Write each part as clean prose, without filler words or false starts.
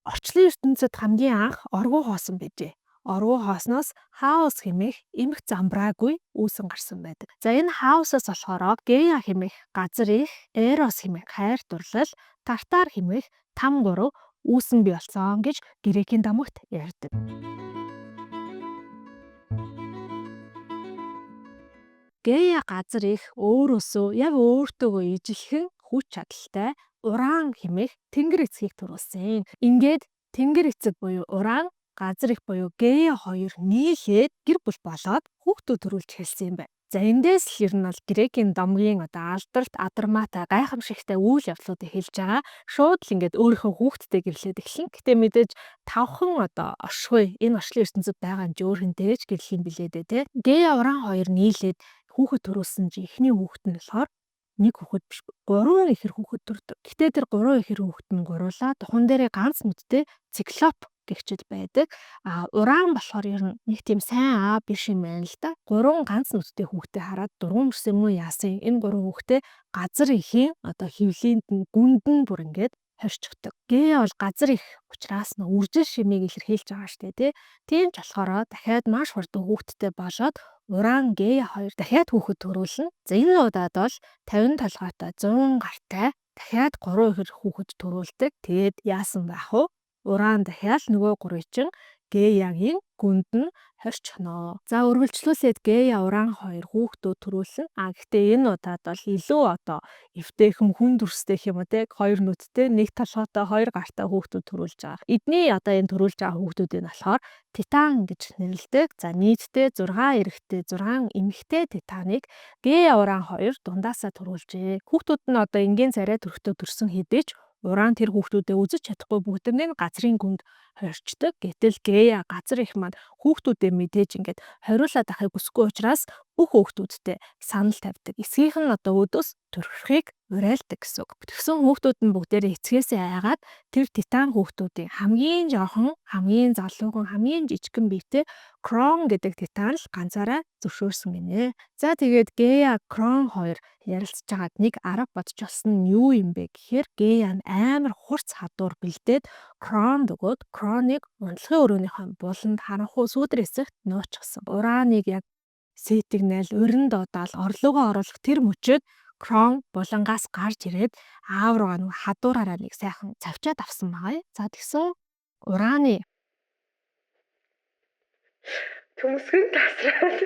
Орчлон ертөнцид хамгийн анх оргуу хоосон байжээ. Оргуу хоосноос хаус хэмээх эмх замбраагүй үүсэн гарсан байдаг. За энэ хаусаас болохоор Гея хэмээх газар их, Эрос хэмээх хайр дурлал, Тартар хэмээх там гурав үүсэн бий болсон гэж Грекийн дамагт ярьдаг. Гея газар их өөрөөсөө яг өөртөөгөө ижилхэн хүч чадалтай уран хэмээх тэнгэр эцгийг төрүүлсэн. Ингээд тэнгэр эцэг буюу уран, газар их буюу Гея хоёр нийлээд гэр бүл болоод хүүхдүүд төрүүлж хэлсэн юм байна. За эндээс л ер нь бол Грекийн дамгийн алдарт Адармата гайхамшигтай үйл явдлуудыг хэлж байгаа. Шууд л ингээд өөрийнхөө хүүхдтэй гэрлээд эхлэн. Гэтэ мэдээж тавхан оршихуй энэ орчлон ертөнцид байгаа юм чи өөр хинтэй ч гэрлэх юм билээ дээ тий. Гея уран хоёр нийлээд хүүхэд төрүүлсэн чи эхний хүүхэд нь болохоор нэг хүүхэд биш 3 ихэр хүүхэд төрдөг. Гэтэ тэр 3 ихэр хүүхэд нь гуруулаа тухайн дээрээ ганц нүдтэй циклоп гэгчил байдаг. Уран болохоор ер нь нэг тийм сайн биш юм байна л да. 3 ганц нүдтэй хүүхдээ хараад дургуун мөрсөн мөн яасан. Энэ 3 хүүхдээ газар ихийн хөвлөнд нь гүнд нь бүр ингээд хорчгдог. Гея бол газар их учраас үржил шимийг илэрхийлж байгаа штэ тий. Тийм ч болохоор дахиад маш хурдан хүүхэдтэй болоод уран Гея хоёр дахиад хүүхэд төрүүлнэ. За энэ удаад бол 50 толгойтой 100 гартай дахиад 3 ихэр хүүхэд төрүүлдэг. Тэгээд яасан байх вэ? Уран дахиад нөгөө 3 чинь Геягийн гүнд нь хорчихно. За үргэлжлүүлээд Гея уран хоёр хүүхдүүд төрүүлнэ. Гэхдээ энэ удаад бол илүү эвтэйхэн хүн дүрстэй юм уу те 2 нүдтэй 1 толгойтой 2 гартай хүүхдүүд төрүүлж байгаа. Эдний энэ төрүүлж байгаа хүүхдүүдийн болохоор Титан гэж нэрлэдэг. За нийтдээ 6 эрэгтэй 6 эмэгтэй Титаныг Гея уран хоёр дундаасаа төрүүлжээ. Хүүхдүүд нь энгийн царай төрхтөө төрсөн хэдий ч уран тэр хүүхдүүдэд үзэж чадахгүй бүгднийг газрын гүнд хорчдөг. Гэтэл Гея газар их маань хүүхдүүдэд мэдээж ингээд хориулаад ахыг хүсэхгүй учраас бүх хүүхдүүдтэй санал тавьдаг. Эцгийнх нь өдөөс төрөхийг уриалдаг гэсэн үг. Тэгсэн хүүхдүүд нь бүгдээрээ эцгээсээ айгаад тэр Титан хүүхдүүдийн хамгийн жоохон, хамгийн залуухан, хамгийн жижигхэн биетэй Крон гэдэг Титан л ганцаараа зөвшөөрсөн гинэ. За тэгээд Гея Крон хоёр ярилцж байгаад нэг арга бодж олсон нь юу юм бэ гэхээр Гея нь амар хурц хадуур бэлдээд Крон бөгөөд Кроныг унтлагын өрөөнийхөө буланд харанхуй сүүдэр хэсэгт нуучихсан. Ураныг яг сэтигнэл өрн доодаал орлогоо оруулах тэр мөчөд Крон булангаас гарч ирээд аав руугаа нэг хадуураараа нэг сайхан цавчаад авсан байгаа. За тэгсэн ураны төмсгөн тасраад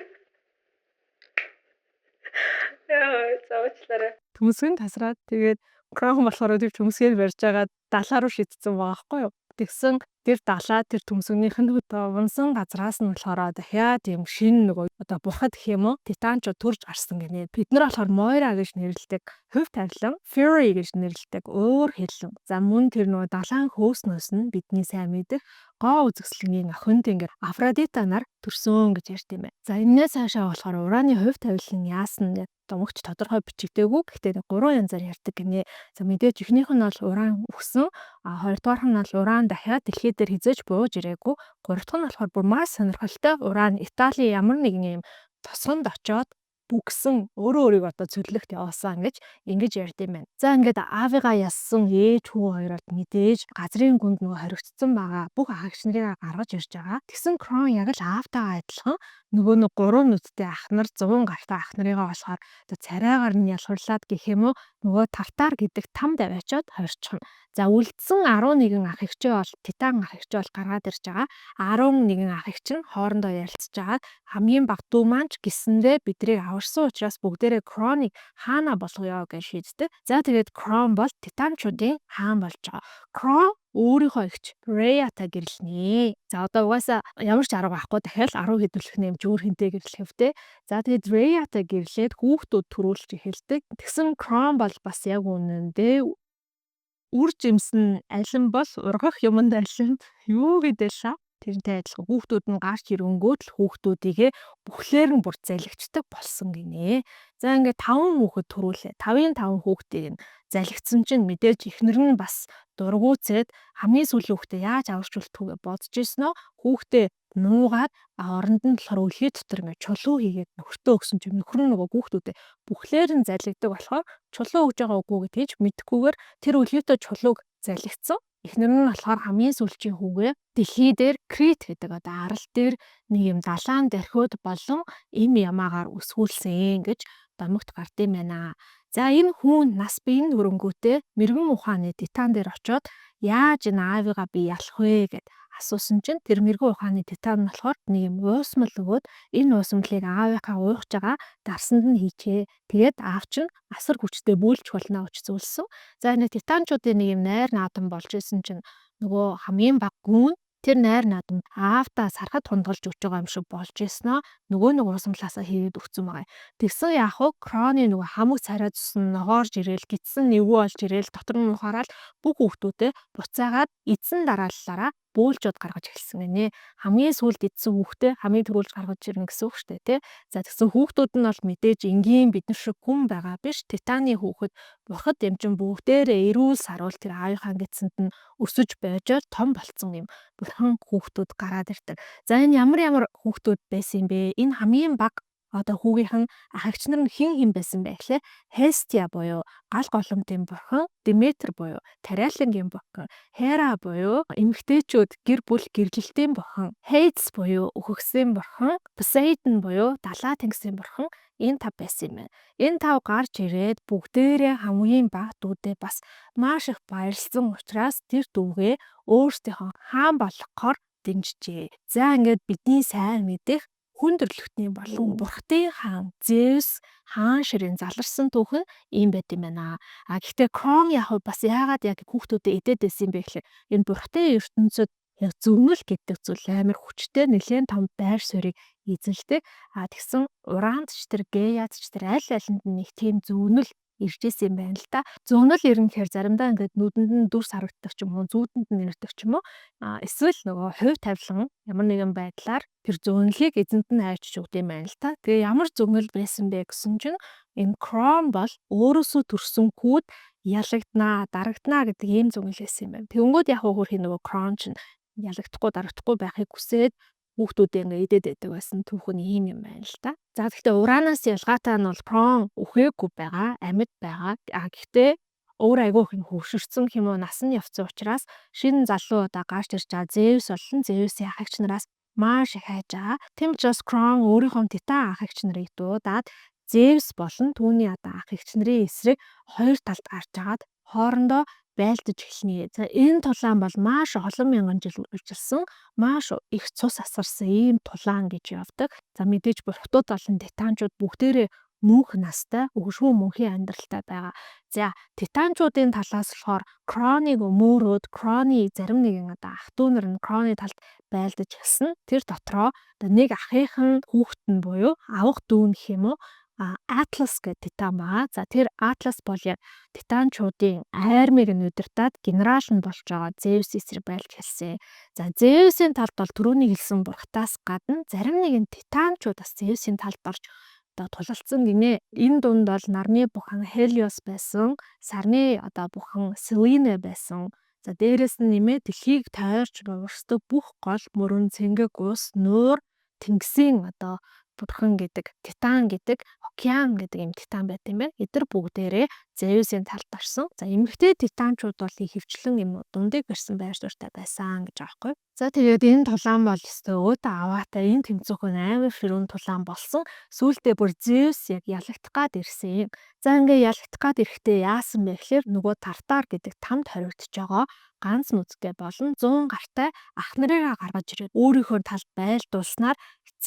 зовчлаарай. Төмсгөн тасраад тэгээд Крон болохоор тэр төмсгийг барьж байгаа далаа руу шидсэн байгаа байхгүй юу? Тэгсэн тэр далаа тэр төмсгнийх нь унсан газраас нь болохоор дахиад юм шин нөгөө бурхад гэх юм уу Титанчууд төрж гарсан гинэ. Бид нар болохоор Moira гэж нэрлэдэг хөв тавилан, Fury гэж нэрлэдэг өөр хэллэн. За мөн тэр нөгөө далайн хөөснөөс нь бидний сайн мэдэх гоо үзэсгэлэнгийн охин тэнгэр Афродита нар төрсөн гэж ярьд юм байна. За энэс цаашаа болохоор ураны хөв тавилан яасан гэдэг домогч тодорхой бичигдээгүй. Гэхдээ 3 янзаар ярьдаг гинэ. За мэдээж эхнийх нь бол уран өгсөн, хоёрдугаарх нь бол уран дахиад дэлхий дээр хизээж бууж ирээгүй. Гуравдугаар нь болохоор бүр маш сонирхолтой уран Италийн ямар нэгэн юм тосгонд очоод бүгсэн өөрөө өөрийгөө цэвэрлэгт явуулсан гэж ингэж ярьд юм байна. За ингээд аавыгаа яссан ээж хүү хоёроо мэдээж газрын гүнд нөгөө хоригдсон байгаа бүх агч нарыг гаргаж ирж байгаа. Тэгсэн Крон яг л аавтайгаа адилхан нөгөө нэг 3 нүдтэй ах нар 100 гартай ах нарыгаа болохоор царайгаар нь ялхарлаад гэх юм уу нөгөө Тартар гэдэг там даваачаад хорчихно. За үлдсэн 11 ах эгчээ бол Титан ах эгчээ бол гаргаад ирж байгаа. 11 ах эгч нь хоорондоо ярилцж байгаа. Хамгийн баг дүү маань ч гисэндээ бидрийг аварсан учраас бүгдээрээ Кроныг хаана болгоё гэж шийддэг. За тэгээд Крон бол Титанчуудын хаан болж байгаа. Крон өөрийнхөө эгч Рейятай гэрлэнэ. За угаасаа ямар ч арга байхгүй дахиад 10 хэдүүлэх нэмж өөр хинтэй гэрлэх хэвтэй. За тэгээд Рейятай гэрлээд хүүхдүүд төрүүлж эхэлдэг. Тэгсэн Крон бол бас яг үнэндээ үр жимсэн алин бол ургах юмд алин юу гэдэлээ. Тэрнтэй адилхан хүүхдүүд нь гарч ирэнгүүт л хүүхдүүдийгээ бүхлээр нь бүр залгичдаг болсон гинэ. За ингээд 5 хүүхэд төрүүлээ. 5 хүүхдийг нь залгицсан чинь мэдээж эхнэр нь бас дургуйцээд хамгийн сүүлийн хүүхдээ яаж аварчултгүйгээ бодож ирсэн нь хүүхдээ нуугаад оронд нь болохоор өлгий дотор ингээд чулуу хийгээд нөхөртөө өгсөн чинь нөхөр нь нөгөө хүүхдүүдэд бүхлээр нь залгидаг болохоор чулуу өгж байгаа үгүй гэдгийг мэдхгүйгээр тэр өлгийтэй чулууг залгицсан. Эхнэр нь болохоор хамгийн сүүлчийн хүүгээ дэлхий дээр Крит гэдэг одоо арал дээр нэг юм далайн дархиуд болон им ямаагаар үсгүүлсэн гэж домогт гардыг байна. За энэ хүн нас биеийн хөрөнгөтэй мэрэгэн ухааны титан дээр очиод яаж энэ аавыгаа би ялах вэ гэд асуусан чинь тэр мэрэгэн ухааны титан нь болохоор нэг юм уусмал өгөөд энэ уусмлыг аавынхаа ууж байгаа дарсанд нь хийчээ. Тэгээд аав чинь асар хүчтэй бүүлж болно гэж зүйлсэн. За энэ титанчуудын нэг юм найр наадам болж исэн чинь нөгөө хамгийн баг гүн тэр найр наадам аавтаа сархад хунгалж өгч байгаа юм шиг болж иснаа нөгөө нэг уусамлаасаа хийгээд өгсөн байгаа. Тэгсэн яах вэ? Кроны нөгөө хамаг царай цусан ногоорж ирээл гидсэн нэвүү болж ирээл дотор нь ухаарал бүх хүүхдүүдэд буцаагаад эзэн дарааллаараа бөөлжөд гаргаж эхэлсэн гинэ. Хамгийн сүүлд эдсэн хүүхдээ хамгийн түрүүлж гаргаж ирнэ гэсэн үг шүү дээ, тий. За тэгсэн хүүхдүүд нь бол мэдээж энгийн бид нар шиг хүн байгаа биш. Титаны хүүхэд бурхад дэмжин бүгдээрээ эрүүл саруул тэр аавынхаа гидсэнд нь өсөж бойжоод том болцсон юм. Бурхан хүүхдүүд гараад ирдэг. За энэ ямар хүүхдүүд байсан юм бэ? Энэ хамгийн баг одоо хүүгийнхэн ах эгч нар нь хэн байсан бэ гэхлээр Хестия буюу гал голомтын бурхан, Деметр буюу тариалангийн бурхан, Хера буюу эмэгтэйчүүд гэр бүл гэрлэлтийн бурхан, Хейдс буюу үхэгсийн бурхан, Посейдон буюу далай тэнгисийн бурхан энэ тав байсан юм байна. Энэ тав гарч ирээд бүгдээрээ хамгийн баг дүүдээ бас маш их баярлсан учраас тэр дүүгээ өөрсдийнхөө хаан болгохоор дэмжижээ. За ингээд бидний сайн мэдэх хүн төрлөختний болон бурхтын хаан Зевс хаан ширийн заларсан түүхэн ийм байт юм байна. Гэхдээ Крон яг бас яагаад яг хүүхдүүдэд идээд байсан юм бэ гэхээр энэ бурхтын ертөнцид яг зөвнөл гэдэг зүйл амар хүчтэй нэлээд том байр суурийг эзэлдэг. Тэгсэн Урант ч тэр Геяд ч тэр аль алинд нэг тийм зөвнөл ирж исэн юм байна л да. Зөвнөл ирнэхээр заримдаа ингээд нүдэнд нь дүрс харагддаг ч юм уу, зүүдэнд нь ирдэг ч юм уу. Эсвэл нөгөө хувь тавилан ямар нэгэн байдлаар тэр зөвнөлийг эзэнт нь хайрч өгд юм байна л та. Тэгээ ямар зөвнөл байсан бэ гэсэн чинь энэ Крон бол өөрөөсөө төрсөн күүд ялагднаа, дарагднаа гэдэг ийм зөвнөл байсан юм байна. Тэнгүүд яг хөрхийн нөгөө Крон чинь ялагдахгүй, дарагдахгүй байхыг хүсээд хүүхдүүдээ ингээ идээд байдаг байсан түүхэн ийм юм байна л та. За гэхдээ Уранаас ялгаатай нь бол Крон үхээгүй байгаа, амьд байгаа. Гэхдээ өөр айгүй их хөвшөрсөн хэмээн нас нь явцсан учраас шинэ залуу одоо гарч ирж байгаа Зевс болон Зевсийн ах эгч нараас маш их хайж байгаа. Тийм учраас Крон өөрийнхөө титан ах эгч нарыг дуудаад Зевс болон түүний одоо ах эгч нарын эсрэг хоёр талд гарч агаад хоорондоо байлдаж эхэлнэ. За энэ тулаан бол маш олон мянган жил үржилсэн, маш их цус асарсан ийм тулаан гэж явдаг. За мэдээж бурхтууд болон титанчууд бүгдээрээ мөнх настай, өгшгүй мөнхийн амьдралтай байгаа. За титанчуудын талаас болохоор Кроныг өмөөрөөд Кроны зарим нэгэн одоо ах дүү нар нь Кроны талд байлдаж эхэлсэн. Тэр дотроо нэг ахынхан хүүхэд нь буюу авах дүү гэх юм уу? Атлас гэдэг титан байгаа. За тэр Атлас бол яг титанчуудын армийг нь удирдаад генерал нь болж байгаа Зевс эсрэг байлж хэлсэн. За Зевсийн талд бол түрүүний хэлсэн бурхтаас гадна зарим нэгэн титанчууд бас Зевсийн талд орж одоо тулалдсан гинэ. Энэ дунд бол нарны бухан Хелиос байсан, сарны одоо бухан Селине байсан. За дээрэс нь нэмээд дэлхийг тойрч урсдаг бүх гол мөрөн цэнгэг ус, нуур, тэнгисийн одоо бурхан гэдэг, титан гэдэг, океан гэдэг юм титан байт юм байна. Эдгээр бүгдээрээ Зевсийн талд орсон. За эмэгтэй титанчууд бол хөвчлэн юм дундыг барьсан байр суурьтай байсан гэж байгаа байхгүй. За тэгээд энэ тулаан бол өстөө өөдөө аваатай энэ тэмцүүхэн амар ширүүн тулаан болсон. Сүүлдээ бүр Зевс яг ялагдах гад ирсэн юм. За ингээ ялагдах гад ирэхдээ яасан бэ гэхээр нөгөө Тартар гэдэг тамд хоригдож байгаа ганц нүцгэй болон 100 гартай ах нарыгаа гаргаж ирээд өөрийнхөө талд байлдуулснаар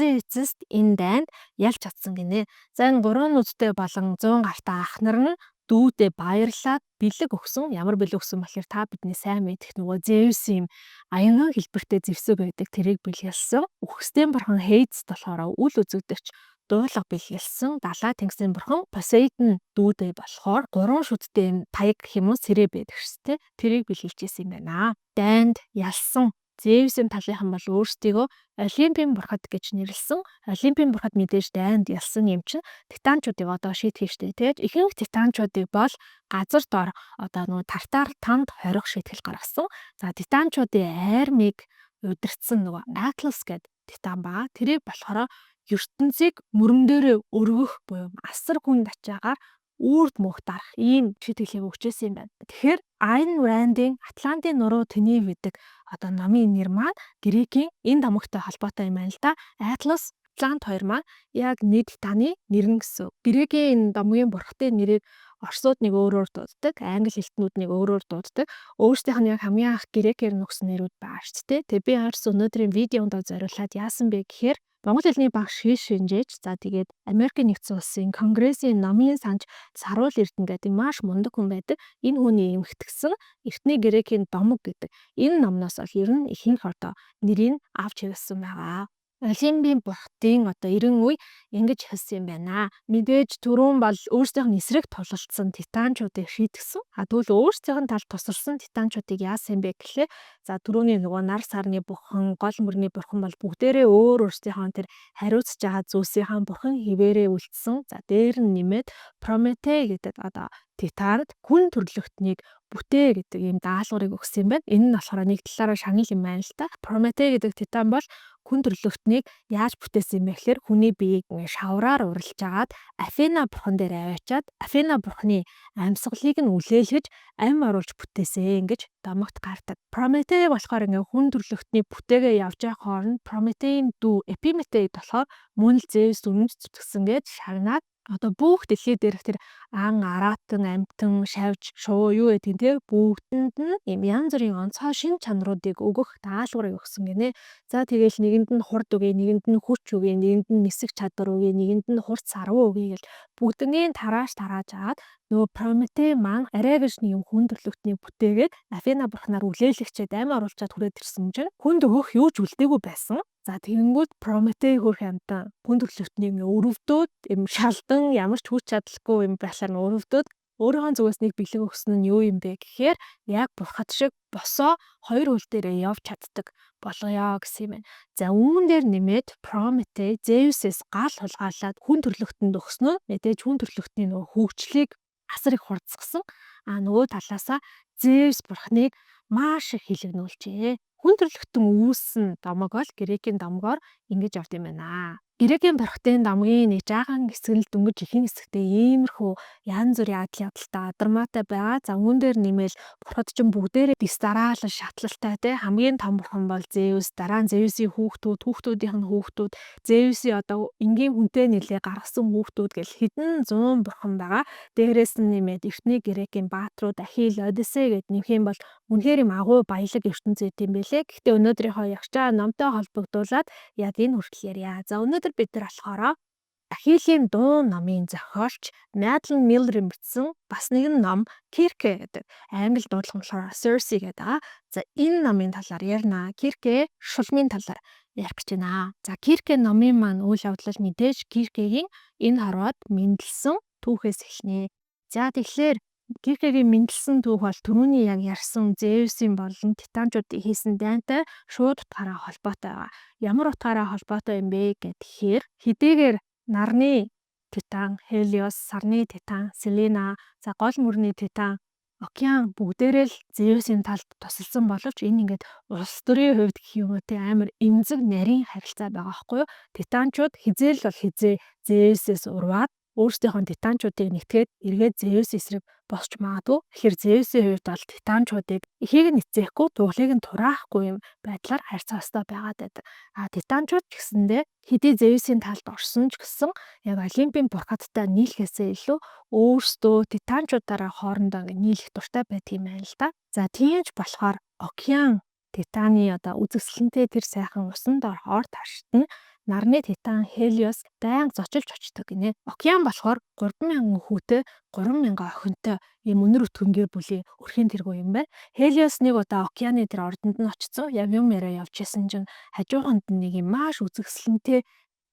эцэст энэ дайнд ялж чадсан гинэ. За энэ 3 нүцтэй болон 100 гартай ах нар нь дүүдээ баярлаад бэлэг өгсөн. Ямар бэлэг өгсөн болохоор та бидний сайн мэдэх нөгөө Зевс юм аянган хэлбэртэй зэвсэг байдаг тэрийг бэлгэлсэн. Үхсдийн бурхан Хейдс болохоор үл үзэгдэгч дуулга бэлгэлсэн. Далай тэнгисийн бурхан Посейдон дүүдээ болохоор 3 шүдтэй таяг гэх юм уу сэрэ байдаг шүү дээ. Тэрийг бэлгэлж ирсэн юм байна. Дайнд ялсан Зевсийн талынхан бол өөрсдийгөө Олимпийн бурхад гэж нэрлсэн. Олимпийн бурхад мэдээж дайнд ялсан юм чинь титанчуудыг одоо шийтгэж штэ тэгээд ихэнх титанчуудыг бол газар дор одоо нөгөө Тартар тамд хорих шийтгэл гаргасан. За титанчуудын армийг удирдсан нөгөө Атлас гэдэг титан баа. Тэрийг болохоор ертөнцийг мөрөн дээрээ өргөх буюу асар хүнд ачаагаар үрд мөх дарах ийм шийтгэлийг өгчээсэн юм байна. Тэгэхээр Айн Рандын Атлантын нуруу тэний гэдэг одоо номын нэр маань Грекийн энэ домогтой холбоотой юм байна л да. Atlas Атлант хоёр маань яг нэг таны нэрнэ гэсэн. Грекийн энэ домгийн бурхтын нэрийг орсууд нэг өөрөөр дууддаг, англи хэлтнүүд нэг өөрөөр дууддаг. Өөрсдийнх нь яг хамгийн анх грекээр нөхсөн нэрүүд байгаа шүү дээ. Тэгээ би арс өнөөдрийн видеонд зориулаад яасан бэ гэхээр Монгол хэлний багш шиш шинжээч за тэгээд Америкийн нэгдсэн улсын Конгрессийн номын санж Саруул Эрдэнэ гэдэг маш мундаг хүн байдаг. Энэ хүний эмхтгсэн Эртний грекийн домог гэдэг энэ номноос ол ер нь ихэнх одоо нэрийг авч хэрэгсэн байгаа. Олимпийн бурхтын одоо 90 үе ингэж хэлсэн юм байна. Мэдээж түрүүн бол өөрсдийнх нь эсрэг тулалдсан титанчуудыг шийтгсэн. Тэгвэл өөрсдийнх нь талд тусарсан титанчуудыг яасан бэ гэхлээр за түрүүний нөгөө нар сарны бурхан, гол мөрний бурхан бол бүгдээрээ өөрсдийнхөө тэр хариуцж байгаа зүйлсийнхаа бурхан хിവэрээ үлдсэн. За дээр нь нэмээд Прометей гэдэг одоо титанд хүн төрлөختнийг бүтээ гэдэг ийм даалгаврыг өгсөн юм байна. Энэ нь болохоор нэг талаараа шагнал юм байна л та. Прометей гэдэг титан бол хүн төрлөختнийг яаж бүтээсэн юм бэ гэхээр хүний биеийг шавраар уралж агаад Афина бурхан дээр аваачаад Афина бурханы амьсгалыг нь үлээлгэж ам оруулж бүтээсэн гэж домогт гардаг. Прометей болохоор хүн төрлөختний бүтээгээ явж байгаа хооронд Прометейн дүү Эпиметей болохоор мөн л Зевс өмнөд зүтгэсэн гэж шагнаад одоо бүх дэлхий дээрх тэр ан араатан амьтан шавж шуу юу гэдэг те бүгдэнд нь юм янз бүрийн онцгой шин чанаруудыг өгөх даалгаврыг өгсөн гинэ. За тэгээл нэгэнд нь хурд үгүй, нэгэнд нь хүч үгүй, нэгэнд нь нисэх чадвар үгүй, нэгэнд нь хурц сарвуу үгүй гэл бүгднийг тарааж агаад нөгөө Прометей маань арай гэж нэг юм хүн төрлөختнийг бүтээгээд Афина бурхнаар үлээлгчээд ам оруулчаад хүрээд ирсэн чинь хүнд өгөх юу ч үлдээгүй байсан. За тэгэнгүүт Прометей хөрх амтан хүн төрлөختнийг өрөвдөөд юм шалдан ямар ч хүч чадалгүй юм байхлаар өрөвдөөд өөрийнхөө зүгээс нэг бэлэг өгсөн нь юу юм бэ гэхээр яг бурхад шиг босоо хоёр хөл дээрээ явж чаддаг болгоё гэсэн юм байна. За үүн дээр нэмээд Прометей Зевсээс гал хулгайлаад хүн төрлөختөнд өгснөө мэдээж хүн төрлөختний нөгөө хөгжлийг асар их хурцсан. Нөгөө талаасаа Зевс бурхныг маш их хилэгнүүлжээ. Хүн төрлөختөн үүссэн домог бол грекийн домогоор ингэж явд юм байна. Грекийн бурхтын домгийн нэг жаахан хэсэг нь дөнгөж ихэнх хэсэгтээ иймэрхүү янз бүрийн адал ядалтай адармаатай байгаа. За үүн дээр нэмэл бурхад чинь бүгдээрээ дис дараалал шатлалтай те хамгийн том бурхан бол Зевс, дараа нь Зевсийн хүүхдүүдийнх нь хүүхдүүд, Зевсийн одоо энгийн хүнтэй нийлээ гаргасан хүүхдүүд гэл хэдэн зуун бурхан байгаа. Дээрээс нь нэмээд эртний грекийн баатрууд Ахилл, Одиссей гэд нэмэх юм бол үнэхээр юм агуу баялаг ертөнцийн юм бэлээ. Гэхдээ өнөөдрийнхөө ягч байгаа номтой холбогдуулаад яг энэ хүртэл ярья. За өнөөдөр бид нар болохоор Ахиллийн дуу номын зохиолч Madeline Miller-ийн бичсэн бас нэгэн ном Кирке гэдэг англи дуудлага нь болохоор Circe гэдэг. За энэ номын талаар ярина. Кирке шулмын талаар ярих гэж байна. За Кирке номын маань үйл явдал мэдээж Киркегийн энэ харваад мэндэлсэн түүхээс эхэлнэ. За тэгэхээр Киркегийн мэндэлсэн түүх бол түрүүний яг ярьсан Зевсийн болон титанчуудын хийсэн дайнтай шууд утгаараа холбоотой байгаа. Ямар утгаараа холбоотой юм бэ гэхээр хэдийгээр нарны титан Хелиос, сарны титан Селена, за гол мөрний титан океан бүгдээрээ л Зевсийн талд тусалсан боловч энэ ингээд улс төрийн хувьд гэх юм уу те амар эмзэг нарийн харилцаа байгаа байхгүй юу? Титанчууд хизээл бол хизээ Зевсээс урваад өөрсдийнхөө титанчуудыг нэгтгээд эргээд Зевс эсрэг босч магадгүй. Тэгэхээр Зевсийн хувьд бол титанчуудыг эхийг нь эцээхгүй, дуглыг нь тураахгүй юм байдлаар харьцах хэрэгтэй байгаад байдаг. Титанчууд ч гэсэндээ хэдий Зевсийн талд орсон ч гэсэн яг Олимпийн бурхадтай нийлэхээсээ илүү өөрсдөө титанчуудаараа хоорондоо нийлэх дуртай байдаг юм байна л да. За тийм ч болохоор океан титаны одоо үзэсгэлэнтэй тэр сайхан усан дор хоор таршид нь нарны титан Хелиос байнга зочилж очдог гинэ. Океан болохоор 3000 хүүтэй, 3000 охинтой юм өнөр өтгөнгөө бүлийн өрхийн тэргүү юм байна. Хелиос нэг удаа океаны тэр ордонд нь очсон. Яг юм яриа явж исэн чинь хажууханд нэг юм маш үзэсгэлэнтэй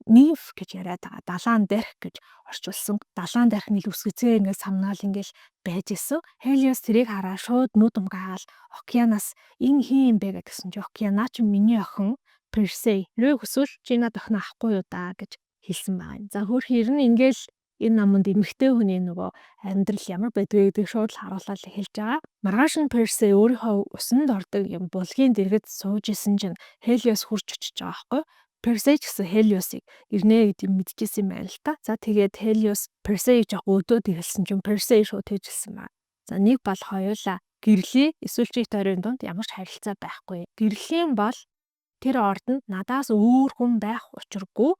нимф гэж яриад байгаа. Далаан дэрх гэж орчуулсан. Далаан дэрхний үсгэцгээ ингээд самнаал ингээд байж исэн. Хелиос тэрийг хараа шууд нүд умгаагаал океанаас энэ хин юм бэ гэсэн чинь океанаа чи миний охин Персей рүү хүсвэл чи надад охин авахгүй юу да гэж хэлсэн байгаа юм. За хөөх ер нь ингээл энэ номонд эмэгтэй хүний нөгөө амьдрал ямар байдгийг гэдэг шууд л харуулаад хэлж байгаа. Маргааш нь Персей өөрийнхөө усанд ордог юм булгийн дэргэд сууж исэн чинь Хелиос хурж очиж байгаа байхгүй. Персей ч гэсэн Хелиосыг ирнэ гэдэг мэдчихсэн юм байна л та. За тэгээд Хелиос Персеийг жоох өдөөд ирэлсэн чинь Персей шууд тэжэлсэн байна. За нэг бол хоёулаа гэрлээ эсвэл чи хоёрын дунд ямар ч харилцаа байхгүй. Гэрлийн бол тэр ордонд надаас өөр хүн байх учиргүй.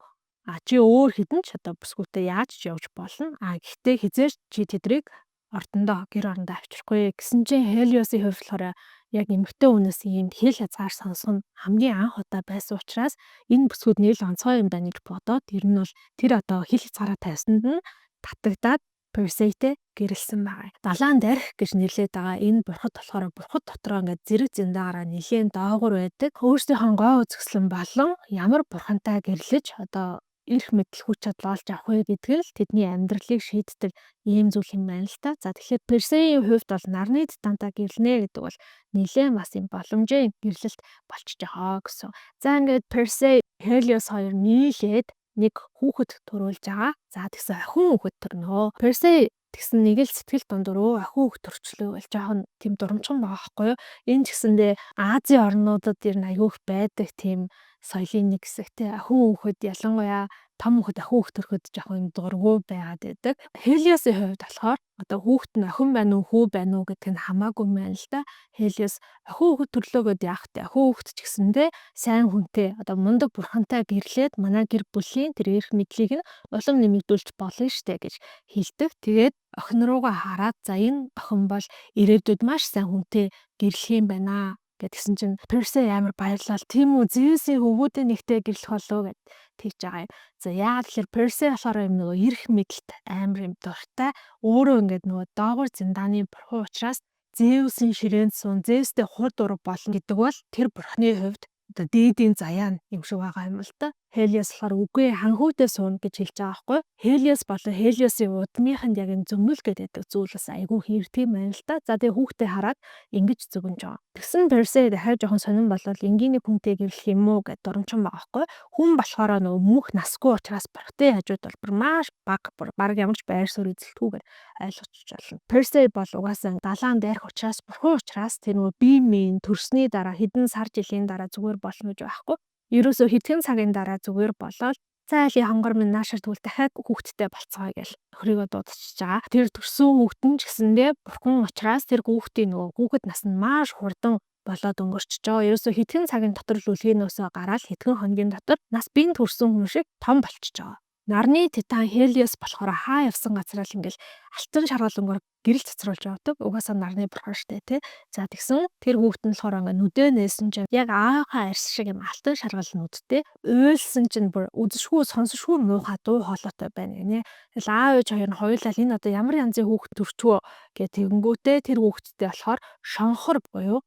Чи өөр хідэн ч одоо бүсгүйтэй яаж ч явж болно. Гэхдээ хизээш чи тэдрийг гэр орондоо авчрахгүй гэсэн чинь Хелиосын хувьд болохоор яг эмэгтэй хүнээс ийм хэл хязгаар сонсох нь хамгийн анх удаа байсан учраас энэ бүсгүүд нэг л онцгой юм даа гэж бодоод тэр нь бол тэр одоо хэл хязгаараа тавьсанд нь татагдаад Персейтэй гэрэлсэн байгаа. Далайн дарх гэж нэрлэдэг байгаа энэ бурхад болохоор бурхад дотроо ингээд зэрэг зэндаагаараа нэлийн доогуур байдаг. Өөрсдийнхөө гоо үзэсгэлэн болон ямар бурхантай гэрлэж одоо эрх мэдэл хүч чадал олж авах вэ гэдэг нь л тэдний амьдралыг шийддэг ийм зүйл юм байна л та. За тэгэхээр Персеийн хувьд бол нарны титантай гэрлэнэ гэдэг бол нэлээд бас юм боломжийн гэрлэлт болчихж байгаа гэсэн. За ингээд Персей Хелиос хоёр нийлээд нэг хүүхэд төрүүлж байгаа. За тэгсэн ахин хүүхэд төрнөө. Персей тэгсэн нэг л сэтгэл дундурөө ахин хүүхэд төрчлөө бол жоохон тийм дурамчхан байгаа байхгүй юу? Энэ ч гэсэндээ Азийн орнуудад ер нь аягүй их байдаг тийм соёлын нэг хэсэгтэй ахин хүүхэд ялангуяа том хүүхэд ахин хүүхэд төрөхөд жоохон дургу байгаад байдаг. Хелиосын хувьд болохоор одоо хүүхэд нь охин байна уу хүү байна уу гэдэг нь хамаагүй юм байна л да. Хелиос охин хүүхэд төрлөө гэд яах вэ? Охин хүүхэд ч гэсэндээ сайн хүнтэй одоо мундаг бурхантай гэрлээд манай гэр бүлийн тэр эрх мэдлийг нь улам нэмэгдүүлж болно штэ гэж хэлдэг. Тэгээд охин руугаа хараад за энэ охин бол ирээдүйд маш сайн хүнтэй гэрлэх юм байна гэдгсэн чинь Персей амар баярлал. Тийм үү, Зевсийн хөвгүүдийн нэгтэй гэрлэх болов гэд тэгж байгаа юм. За яагаад тэгэхээр Персей болохоор юм нөгөө эрх мэдэлт амар юм дуртай. Өөрөө ингээд нөгөө доогуур зиндааны бурхан учраас Зевсийн ширээнд суун Зевстэй хурд ураг болно гэдэг бол тэр бурханы хувьд одоо дээдийн заяа юм шиг байгаа юм л да. Хелиос болохоор үгүй ханхүүтээ суuna гэж хэлж байгаа байхгүй. Хелиос болон Хелиосын удмынханд яг энэ зөмнөл гэдэг зүйл бас айгүй хэрэгтэй юм байна л да. За тэгээ хүүхдээ хараад ингэж зөгнж байгаа. Тэгсэн Персей дахиад жоохон сонирн болол энгийний хүнтэй гэрлэх юм уу гэд дурамчин байгаа байхгүй. Хүн болохоор нөгөө мөнх насгүй учраас бурхтай хажууд бол бүр маш баг ямар ч байр суурь эзэлтгүйгээр ойлгочих болно. Персей бол угаасаа далайн дайрах учраас бурхан учраас тэр нөгөө бие минь төрсний дараа хэдэн сар жилийн дараа зүгээр болно гэж байхгүй. Ерөөсөө хэдхэн цагийн дараа зүгээр болоод цаашаа хонгор минь наашир тэгвэл дахиад хүүхэдтэй болцгоо гэж хөрийгөө дуудчихж байгаа. Тэр төрсөн хүүхэд нь ч гэсэндээ бурхан учраас тэр хүүхдийн нөгөө хүүхэд нас нь маш хурдан болоод өнгөрчихөж байгаа. Ерөөсөө хэдхэн цагийн дотор л үлгээнөөсөө гараад хэдхэн хоногийн дотор нас бие төрсөн хүн шиг том болчихж байгаа. Нарны титан Хелиос болохоор хаа явсан газараа л ингээл алтан шаргалангоор гэрэл цацруулж явдаг. Угаасаа нарны бурхан штэ тий. За тэгсэн тэр хүүхэд нь болохоор ингээ нүдээ нээсэн чинь яг аахаа арьс шиг юм алтан шаргал нүдтэй. Уйлсан чинь бүр үзэшгүй сонсошгүй муухай дуу хоолойтой байна гинэ. Тэгэл аав ээж хоёр нь хоёулаа энэ одоо ямар янзын хүүхэд төрчвөө гэх тэгэнгүүтээ тэр хүүхэдтэй болохоор шонхор буюу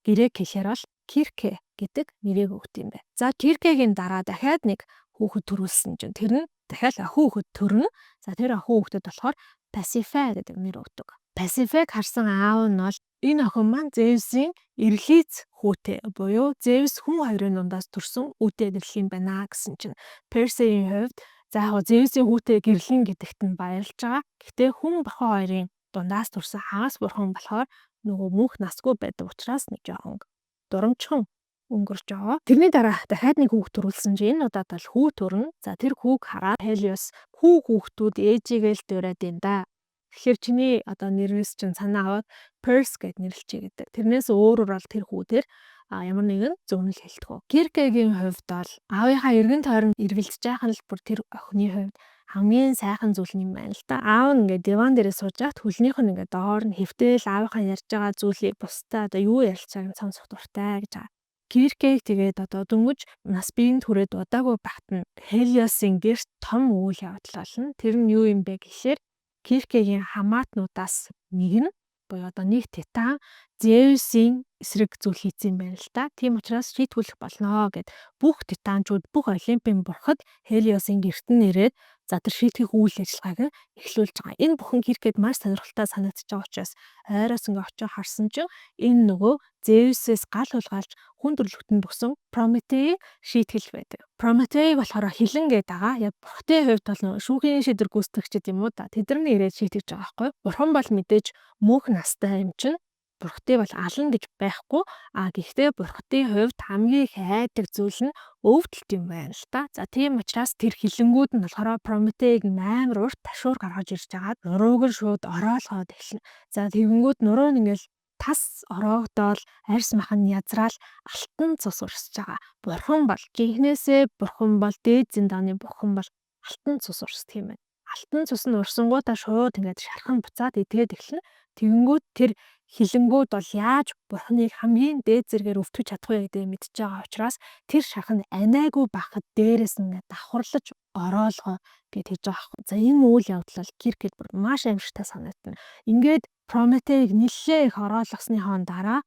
грек хэлээр бол Кирке гэдэг нэрийг өгд юм байна. За Киркегийн дараа дахиад нэг хүүхэд төрүүлсэн чинь тэр нь дахиад ахин хүүхэд төрнө. За тэр ахин хүүхдэд болохоор Пасифе гэдэг нэр өгдөг. Пасифег харсан аав нь бол энэ охин маань Зевсийн эрлиц хүүтэй буюу Зевс хүн хоёрын дундаас төрсөн үүтэй гэрлэх юм байна гэсэн чинь Персейийн хувьд за яг Зевсийн хүүтэй гэрлэн гэдэгт нь баярлж байгаа. Гэхдээ хүн бурхан хоёрын дундаас төрсэн хагас бурхан болохоор нөгөө мөнх насгүй байдаг учраас нэг жоохон дурамчхан өнгөрч байгаа. Тэрний дараа дахиад нэг хүүхд төрүүлсэн чинь энэ удаад бол хүү төрнө. За тэр хүүг хараад Хелиос хүүхдүүд ээжигээ л дураад юм да. Тэгэхээр чиний одоо нэрээс чинь санаа аваад Перс гэд нэрлэлчээ гэдэг. Тэрнээс өөрөөр бол тэр хүүдээр ямар нэгэн зөвнөл хэлдэг. Киркегийн хувьд бол аавынхаа эргэн тойронд эргэлдэж байгаа нь л бүр тэр охины хувьд хамгийн сайхан зүйл юм байна л да. Аав нь ингээд диван дээрээ сууж байхад хөлнийх нь ингээд доор нь хэвтэл аавынхаа ярьж байгаа зүйлийг бусдаа одоо юу ярилцааг нь сонсох дуртай гэж байгаа. Киркег тэгээд одоо дөнгөж нас биеийн түрээд удаагүй багт нь Хелиосын гэрт том үйл явдал болно. Тэр нь юу юм бэ гэхээр Киркегийн хамаатнуудаас нэг нь буюу одоо нэг титан Зевсийн эсрэг зүйл хийсэн юм байна л да. Тийм учраас шийтгүүлэх болно гэд бүх титанчууд бүх Олимпийн бурхад Хелиосын гэрт нь ирээд за тэр шийтгэх үйл ажиллагааг эхлүүлж байгаа. Энэ бүхэн Киркед маш сонирхолтой санагдаж байгаа учраас ойроос ингээ очиж харсан чинь энэ нөгөө Зевсээс гал хулгайлж хүн төрлөختөнд өгсөн Прометей шийтгэл байдаг. Прометей болохоор хилэн гээд байгаа. Яг бурхтын хувьд бол шүүхийн шийдвэр гүйцэтгэгчд юм уу да. Тэд нар ирээд шийтгэж байгаа байхгүй. Бурхан бол мэдээж мөнх настай юм чинь бурхтай бол ална гэж байхгүй. Гэхдээ бурхтын хувьд хамгийн их айдаг зүйл нь өвдөлт юм байна л та. За тийм учраас тэр хилэнгүүд нь болохоор Прометеийг амар урт ташуур гаргаж ирж байгаад нурууг нь шууд ороолгоод эхэлнэ. За тэгэнгүүт нуруу нь ингээл тас ороогдоод арьс махан язраал алтан цус урсж байгаа. Бурхан бол жинхнээсээ бурхан бол дээд зиндааны бурхан бол алтан цус урсдаг юм байна. Алтан цус нь урсангуудаа шууд ингээд шархан буцаад идгээд эхэлнэ. Тэгэнгүүт тэр хилэнгүүд бол яаж бурханыг хамгийн дээд зэрэгээр өвтгөж чадахгүй гэдэг мэдчихэж байгаа учраас тэр шархан анаагүй байхад дээрээс нь ингээд давхарлаж ороолгоо гэд хэлж байгаа байхгүй. За энэ үйл явдал бол Киркэд бүр маш аимшигтай санагдана. Ингээд Прометеийг нэлээ их ороолгосныхоо дараа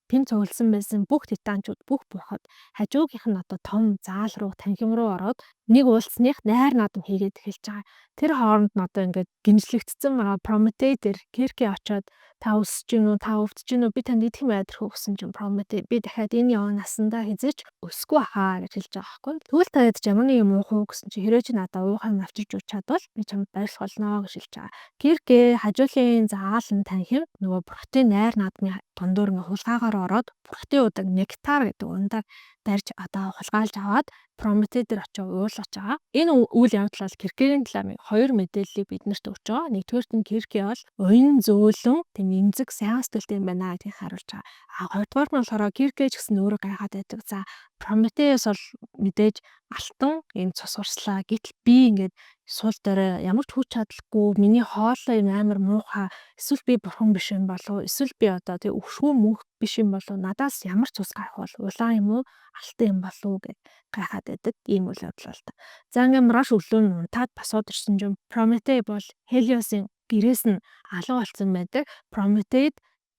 тэнд цугласан байсан бүх титанчууд бүх бурхад хажуугийнх нь одоо том заал руу танхим руу ороод нэг уулзсных найр наадам хийгээд эхэлж байгаа. Тэр хооронд нь одоо ингээд гинжлэгдсэн байгаа Прометей дээр Кирке очоод та өсөж гин үү, та өвдөж гин үү, би танд идэх мэдрэх өгсөн чинь Прометей би дахиад энэ яваа насандаа хизээч өсөхгүй хаа гэж хэлж байгаа байхгүй. Тэгвэл та ядаж ямар нэг юм уух уу гэсэн чи хэрэг чи надаа уухаа авчирч өгч чадвал би чамд баярлах болно гэж хэлж байгаа. Кирке хажуулийн заал нь танхим нөгөө бурхтын найр наадмын дундуур ингээ хулгаагаар ороод бурхтын удаг нектар гэдэг ундаар барьж одоо хулгайлж аваад Прометей дээр очиж уулгаж байгаа. Энэ үйл явдал бол Киркегийн талаар хоёр мэдээллийг биднэрт өгч байгаа. Нэгдүгээр нь Кирке бол уян зөөлөн тийм эмзэг сайн сэтгэлтэй юм байна гэдгийг харуулж байгаа. Хоёрдугаар нь болохоор Кирке ч гэсэн өөрөө гайхаад байдаг. За Прометеус бол мэдээж алтан ийм цус урслаа. Гэтэл би ингээд сул дээрээ ямар ч хүч чадалгүй миний хоолой амар муухай эсвэл би бурхан биш юм болов эсвэл би одоо тэг өвшгүй мөнх биш юм болов надаас ямар ч цус гарах бол улаан юм уу алтан юм болов гэж гайхаад байдаг ийм үйл явдал л та. За ингээм маргааш өглөө нь унтаад босоод ирсэн чинь Прометей бол Хелиосын гэрээс нь алга болсон байдаг. Прометейд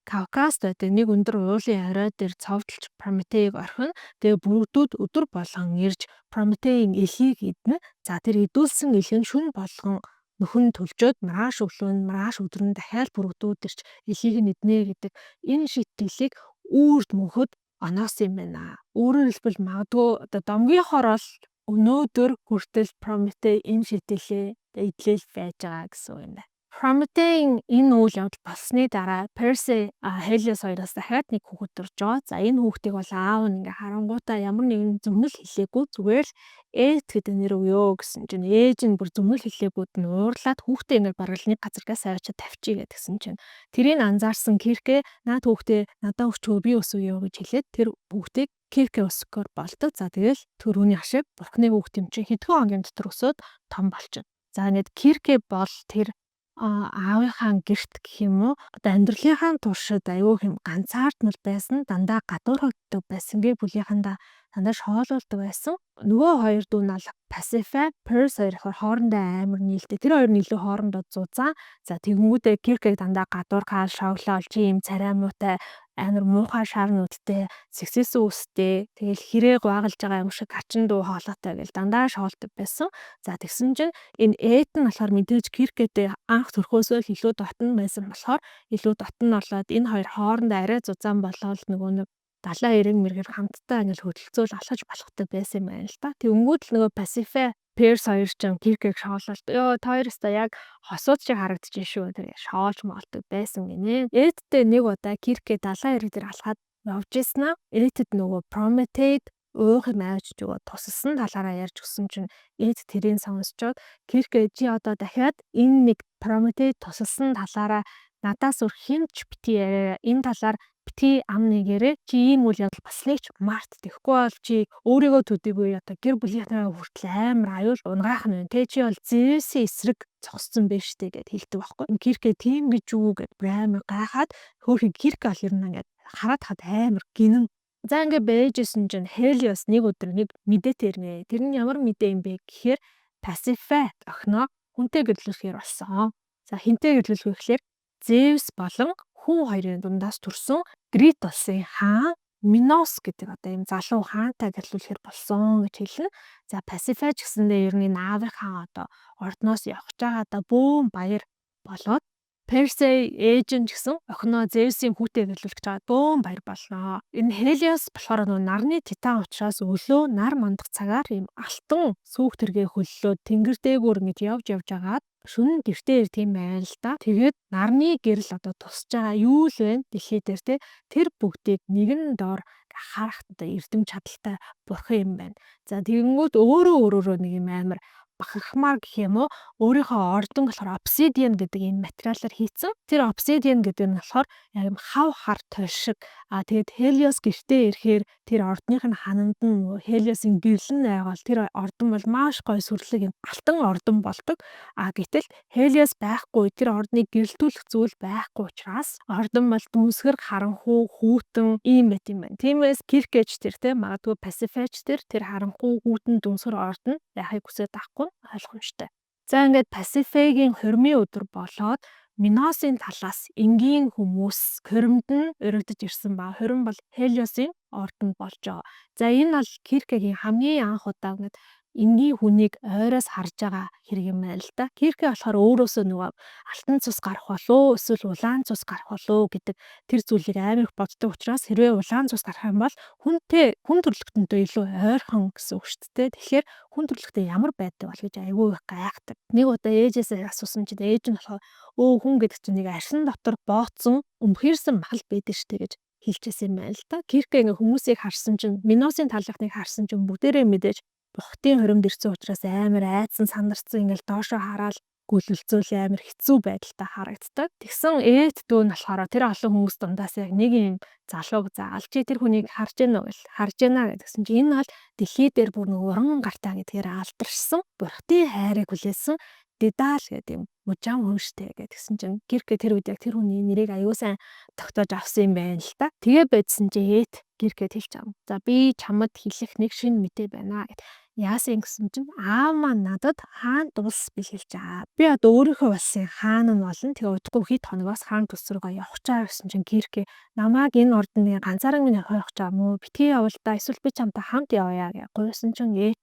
Кавказд байдаг нэг өндөр уулын орой дээр цовдлж Прометеийг орхино. Тэгээ бүрдүүд өдөр болгон ирж Прометеийн элхийг иднэ. За тэр идүүлсэн элх нь шүн болгон нөхөн төлжөөд маргааш өдөр нь дахиад бүрдүүд ирж элхийг нь иднэ гэдэг энэ шийтгэлийг үрд мөнхөд оноосон юм байна. Өөрөөр хэлбэл магадгүй одоо домгийнхоор л өнөөдөр хүртэл Прометей энэ шийтгэлээ идлэл байж байгаа гэсэн юм байна. Прометейн энэ үйл явдал болсны дараа Персей Хелиос хоёроос дахиад нэг хүүхэд төрж байгаа. За энэ хүүхдийг бол аав нь ингээ харангуйтаа ямар нэгэн зөвнөл хэлээгүй зүгээр л Эт гэдэг нэр өгөө гэсэн чинь ээж нь бүр зөвнөл хэлээгүүд нь уурлаад хүүхдээ ингээ бараг нэг газаргаас авчиад тавьчих гэдгсэн чинь тэрийг анзаарсан Кирке наад хүүхдээ надаа өгчөө би өсвөө гэж хэлээд тэр хүүхдийг Кирке өсгөхөөр болдог. За тэгэл төрөүний ашиг бурхны хүүхд юм чинь хэдхэн хоногийн дотор өсөөд том болчихно. За ингээд Кирке бол тэр аавынхаа гэрт гэх юм уу одоо амьдралынхаа туршид аюу хэм ганцаардмал байсан дандаа гадуур хөгддөг байсан гээ бүлийнхэндээ дандаа шоолуулдаг байсан. Нөгөө хоёр дүү нь Пасифа, Перс хоёр ихэр хоорондоо амар нийлдэг. Тэр хоёр нь илүү хоорондоо зузаан. За тэгэнгүүтээ Киркэг дандаа гадуур хаал шоглоо олж ийм царай муутай амар муухай шар нүдтэй, сексэс үстэй, тэгэл хэрэг ваагалж байгаа юм шиг хачин дуу хоолойтой гэл дандаа шоолдог байсан. За тэгсэн чинь энэ Эд нь болохоор мэдээж Киркэтэй анх төрхөөсөө л илүү дотн байсан болохоор илүү дотн болоод энэ хоёр хоорондоо арай зузаан болоод нөгөө нэг далайн эрэг мэрэгэр хамтдаа ингээл хөдөлцөөл алхаж болохтой байсан юм байна л та. Тэнгүүд л нөгөө Пасифа Перс хоёр ч Киркэг шоололт. Ёо та хоёроосоо яг хосууд шиг харагдаж шүү. Тэр шоолж молдог байсан гинэ. Эдтэй нэг удаа Кирке далайн эрэг дээр алхаад явж ийснаа. Эдэд нөгөө Прометейд уух юм авч өгөө тусалсан талаараа ярьж өгсөн чинь Эд тэрийг сонсчоод Кирке чи одоо дахиад энэ нэг Прометейд тусалсан талаараа надаас өөр хинч бити яриа энэ талаар бити ам нэгээрээ чи ийм үйл явдал болсныг ч март тэгэхгүй бол чи өөрийгөө төдийгүй одоо гэр бүлийнхээ хүртэл амар аюул унгайх нь байна. Тэ чи бол Зевсийн эсрэг зогссон байж штэ гэд хэлдэг байхгүй. Кирке тийм гэж юу гэд амар гайхаад хөөхөн Кирке бол ер нь ингээд хараад хад амар гинэн. За ингээд бэжсэн чинь Хелиос нэг өдөр нэг мэдээтэй ирнэ. Тэр нь ямар мэдээ юм бэ гэхээр Пасифа охиноо хүнтэй гэрлүүлэхээр болсон. За хинтэй гэрлүүлэх вэ гэхээр Зевс болон хүн хоёрын дундаас төрсөн Крит улсын хаан Минос гэдэг одоо ийм залуу хаантай гэрлүүлэхээр болсон гэж хэлнэ. За Пасифа ч гэсэндээ ер нь наавар хаан одоо ордноос явж байгаа да бөөн баяр болоод Персей ээж нь гэсэн охиноо Зевсийн хүүтэй гэрлүүлэх гэж байгаа бөөн баяр болноо. Энэ Хелиос болохоор нөгөө нарны титан учраас өглөө нар мандах цагаар ийм алтан сүүх тэргээ хөллөө тэнгэр дээгүүр ингэж явж агаад шөнө гэртээ ирдэг юм байна л да. Тэгээд нарны гэрэл одоо тусч байгаа юу л вэ? Дэлхий дээр тэр бүгдийг нэгэн доор харахад одоо эрдэм чадaltaй бурхан юм байна. За тэгэнгүүт өөрөө нэг юм амар бахархмаар гэх юм уу, өөрийнхөө ордон болохоор obsidian гэдэг энэ материалаар хийцэн. Тэр obsidian гэдэг нь болохоор яг юм хав хар толь шиг. Тэгээд Helios гэртээ ирэхээр тэр ордных нь хананд нь Helios-ийн гэрэл нь айгаал тэр ордон бол маш гоё сүрлэг юм алтан ордон болдог. Гэтэл Helios байхгүй тэр ордныг гэрэлтүүлэх зүйл байхгүй учраас ордон бол дүнсгэр харанхуй хүүтэн ийм байт юм байна. Тиймээс Kierkegaard тэр магадгүй Pasiphae тэр харанхуй хүүтэн дүнсгэр ордон яхахыг хүсэж байхгүй ойлгомжтой. За ингээд Pasiphae-гийн хормын өдөр болоод Minos-ийн талаас энгийн хүмүүс хоримд нь өргөдөж ирсэн ба хорим бол Helios-ийн ордонд болж байгаа. За энэ бол Kierkegaard-ийн хамгийн анх удаа ингээд энгийн хүнийг ойроос харж байгаа хэрэг юм байна л да. Kierkegaard болохоор өөрөөсөө нөгөө алтан цус гарах болов эсвэл улаан цус гарах болов гэдэг тэр зүйлийг амар их боддог учраас хэрвээ улаан цус гарах юм бол хүн төрөлхтөнтэй илүү ойрхон гэсэн үг шүү дээ. Тэгэхээр хүн төрөлхтөө ямар байдаг бол гэж айгүй их гайхдаг. Нэг удаа ээжээсээ асуусан чинь ээж нь болохоор хүн гэдэг чинь нэг аршин дотор бооцсон өмхийрсэн мал байдаг штэ гэж хэлчихсэн юм байна л да. Kierkegaard ингээ хүмүүсийг харсан чинь Minos-ийн талхныг харсан чинь бүгдээрээ мэдээж бухтын хоримд ирсэн учраас амар айдсан сандарсан ингээл доошоо хараад гүйлэлцүүл амар хэцүү байдалтай харагддаг. Тэгсэн ээт дүү нь болохоор тэр олон хүмүүс дундаас яг нэг юм залууг заалж тэр хүнийг харж гэнэ үү гэл харж гэнэ гэдгсэн чинь энэ бол дэлхий дээр бүр нэг уран гартаа гэдгээр алдаршсан бурхтын хайрыг хүлээсэн Дедал гэдэг юм мужаан хүн штэ гэдгсэн чинь Kierkegaard тэр үед яг тэр хүний нэрийг аягүй сайн тогтоож авсан юм байна л та. Тэгээ байдсан чи ээт Kierkegaard хэлж байгаа. За би чамд хэлэх нэг шинэ мэдээ байна гэд. Яасан гэсэн чинь аав маань надад хаан дулс бэлгэлж байгаа. Би одоо өөрийнхөө улсын хаан нь болно. Тэгээ удахгүй хэд хоногоос хаан тус руугаа явах чаа гэсэн чинь Kierkegaard намайг энэ ордны ганцаараа минь явах чаа мó битгий явал та эсвэл би чамтай хамт явъя гэж гуйсан чинь ээт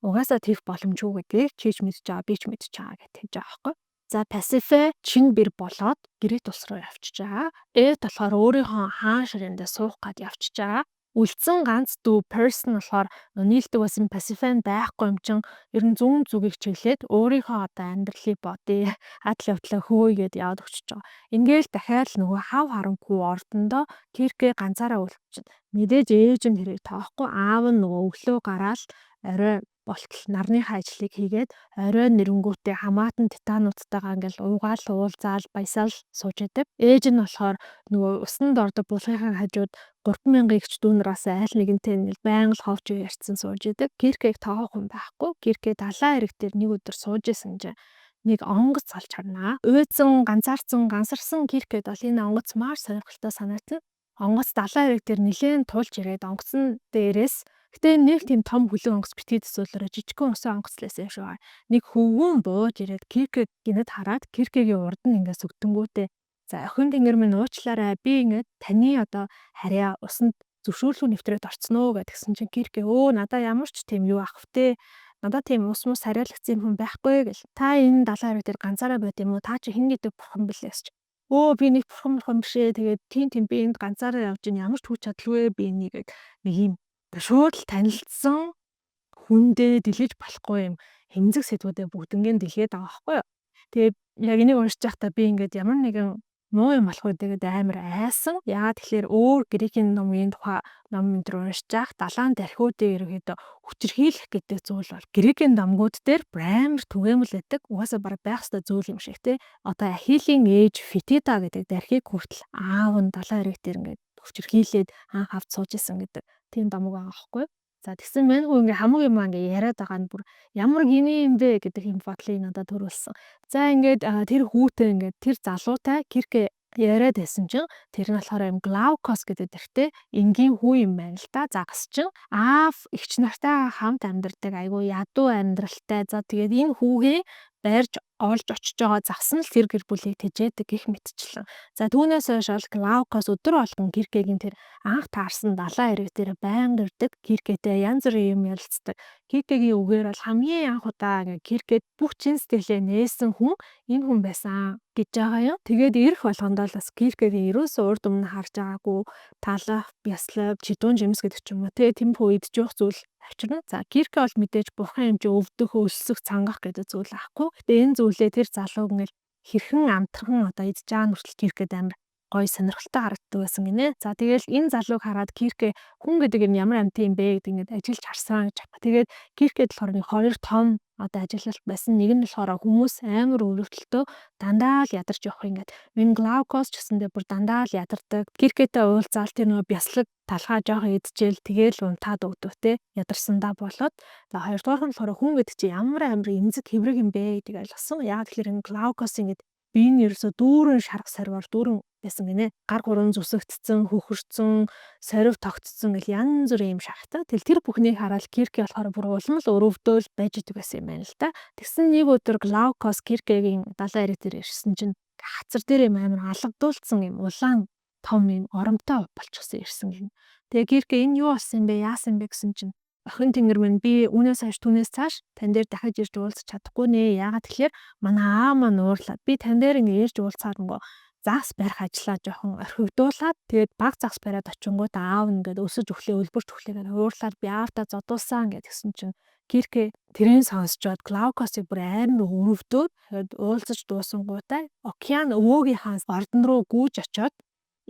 угаасаа тэрх боломжгүй гэдгийг чийж мэдж байгаа би ч мэдж байгаа гэж хэлж байгаа байхгүй. За Pasiphae чин бэр болоод гэрээ тус руу явчихж байгаа. Ээт болохоор өөрийнхөө хаан ширээндээ суух гад явчихж байгаа. Үлдсэн ганц дүү person болохоор нийлдэг байсан Pasiphae байхгүй юм чин ер нь зүүн зүгийг чиглээд өөрийнхөө одоо амьдралыг бодъё. Адал явдлаа хөөгээд яваад өгчөж байгаа. Ингээл дахиад л нөгөө хав харанхуй ордондоо Kierkegaard ганцаараа үлдчихэв. Мэдээж ээж нь тэрийг тоохгүй аав нь нөгөө өглөө гараад орой болтол нарныхаа ажлыг хийгээд орой нэрэнгүүтээ хамаатан титануудтайгаа ингээл уугаал уулзаал баясаал сууж идэв. Ээж нь болохоор нөгөө усанд ордог булгынхаа хажууд 3000 эгч дүүнраас айл нэгэнтэй байнга л ховж ярьсан сууж идэв. Kierkegaard тоогох хүн байхгүй. Kierkegaard далайн эрэг дээр нэг өдөр сууж исэн чинь нэг онгоц олж харнаа. Уйдсан ганцаарсан гансарсан Kierkegaard бол энэ онгоц маш сонирхолтой санагдсан. Онгоц далайн эрэг дээр нэлээд тулж ирээд онгоцны дээрээс гэтээ нэг тийм том хөлөг онгоц битгий төсөөлөөрөө жижигхэн усан онгоцлээс юм шиг. Нэг хөвгүүн бууж ирээд Kierkegaard гинэд хараад Kierkegaard-ийн урд нь ингээ сүгдэнгүүтээ за охин тэнгэр минь уучлаарай би ингээ таны одоо харьяа усанд зөвшөөрлөг нэвтрээд орцсон уу гэдгсэн чинь Kierkegaard надаа ямар ч тийм юу ах втэ надад тийм ус мус хариалгацсан хүн байхгүй гэл та энэ далайн эрэг дээр ганцаараа байд юм уу та чи хэн гэдэг бурхан бэлээ гэж би нэг бурхан бишээ тэгээд тийм би энд ганцаараа явж ин ямар ч хүч чадалгүй би энийг нэг юм шууд л танилцсан хүндээ дэлгэж болохгүй юм хэмзэг сэдвүүдээ бүгднгийн дэлгээд байгаа байхгүй юу. Тэгээд яг энийг уншиж байхдаа би ингээд ямар нэгэн муу юм болох үү тэгээд амар айсан. Яагаад тэгэхээр өөр грекийн номын тухай ном энэ уншиж байх далайн дархиудын ерөөхдөө хүчрхийлэх гэдэг зүйл бол грекийн номгууд дээр амар түгээмэл байдаг. Угаасаа бараг байх ёстой зүйл юм шиг тий. Одоо Ахилийн ээж Фетида гэдэг дархийг хүртэл аав нь далайн эрэг дээр ингээд хүчрхийлээд анх авч сууж исэн гэдэг тийм домог байгаа байхгүй. За тэгсэн мэн хөө ингээ хамаг юм ингээ яриад байгаа нь бүр ямар гинэ юм бэ гэдэг юм бодлыг надад төрүүлсэн. За ингээд тэр хүүтэй ингээд тэр залуутай Kierkegaard яриад байсан чинь тэр нь болохоор юм Glaukos гэдэг тэртээ энгийн хүү юм байна л да. Загас чинь аав эгч нартай хамт амьдардаг айгүй ядуу амьдралтай. За тэгээд энэ хүүгээ байрж олж очиж байгаа загас нь л тэр гэр бүлийг тэжээдэг гэх мэтчлэн. За түүнээс хойш бол Glaukos өдөр болгон Kierkegaard-ийн тэр анх таарсан далайн эрэг дээр байнга ирдэг. Kierkegaard-тэй янз бүрийн юм ярилцдаг. Kierkegaard-ийн үгээр бол хамгийн анх удаа Kierkegaard бүх чин сэтгэлээ нээсэн хүн энэ хүн байсан гэж байгаа юм. Тэгээд ирэх болгонд л бас Kierkegaard-ийн ерөөсөө урд өмнө харж байгаагүй талах, бяслав, чидүүн жимс гэдэг ч юм уу тийм үедж явах зүйл авчирна. За Кирке бол мэдээж бурхан хэмжээ өвдөх, өлсөх, цангах гэдэг зүйл аахгүй. Гэтэ энэ зүйлээ тэр залууг ингээл хэрхэн амтархан одоо идж байгаа нүртэл Киркэд амар гоё сонирхолтой харагддаг байсан гинэ. За тэгэл энэ залууг хараад Кирке хүн гэдэг юм ямар амт юм бэ гэдэг ингээд ажиллаж харсан гэж. Тэгээд Киркэд болохоор нэг хоёр том одоо ажиллалт байсан. Нэг нь болохоор хүмүүс амар өрөвдөлтөө дандаа л ядарч явах ингээд. Энэ Глаукос ч гэсэндээ бүр дандаа л ядардаг. Киркэтэй уулзаал тэр нөгөө бяслаг талхаа жоохон идчихэл тэгэл унтаад өгдөв те. Ядарсандаа болоод. За хоёрдугаар нь болохоор хүн гэдэг чинь ямар эмзэг хэврэг юм бэ гэдэг ойлгосон. Яг тэгэхээр энэ Глаукос ингээд би энэ ерөөсө дүүрэн шарах сарвар дүүрэн байсан гинэ. Гар гурван зүсэгдсэн, хөхөрцөн, сорив тогтцсон гэл янз бүрийн юм шахдаг. Тэр бүхнийг хараад Кирке болохоор бүр улам л өрөвдөөл байж идэг байсан юм байна л да. Тэгсэн нэг өдөр Глаукос Киркегийн далайн ирэг дээр ирсэн чинь хацар дээр юм амар алгадуулсан юм улаан том юм оромтой болчихсон ирсэн гин. Тэгээ Кирке энэ юу болсон бэ? Яасан бэ гэсэн чинь охин тэнгэр минь би үүнээс хойш түүнээс цааш тань дээр дахиж ирж уулзах чадахгүй нэ. Яагаад тэгэхээр манай аа маань уурлаад би тань дээр ингэ ирж уулзахаар нөгөө загас барих ажлаа жоохон орхигдуулаад тэгээд баг загас бариад очингууд аав ингээд өсөж өглөө өлбөрч өглөөгээр уурлаад би аавтаа зодуулсан гэдгсэн чинь Кирке тэрэн сонсчоод Глаукосыг бүр амар өрөвдөөд тэгээд уулзаж дуусангуудаа океан өвөөгийнхаа ордон руу гүйж очиод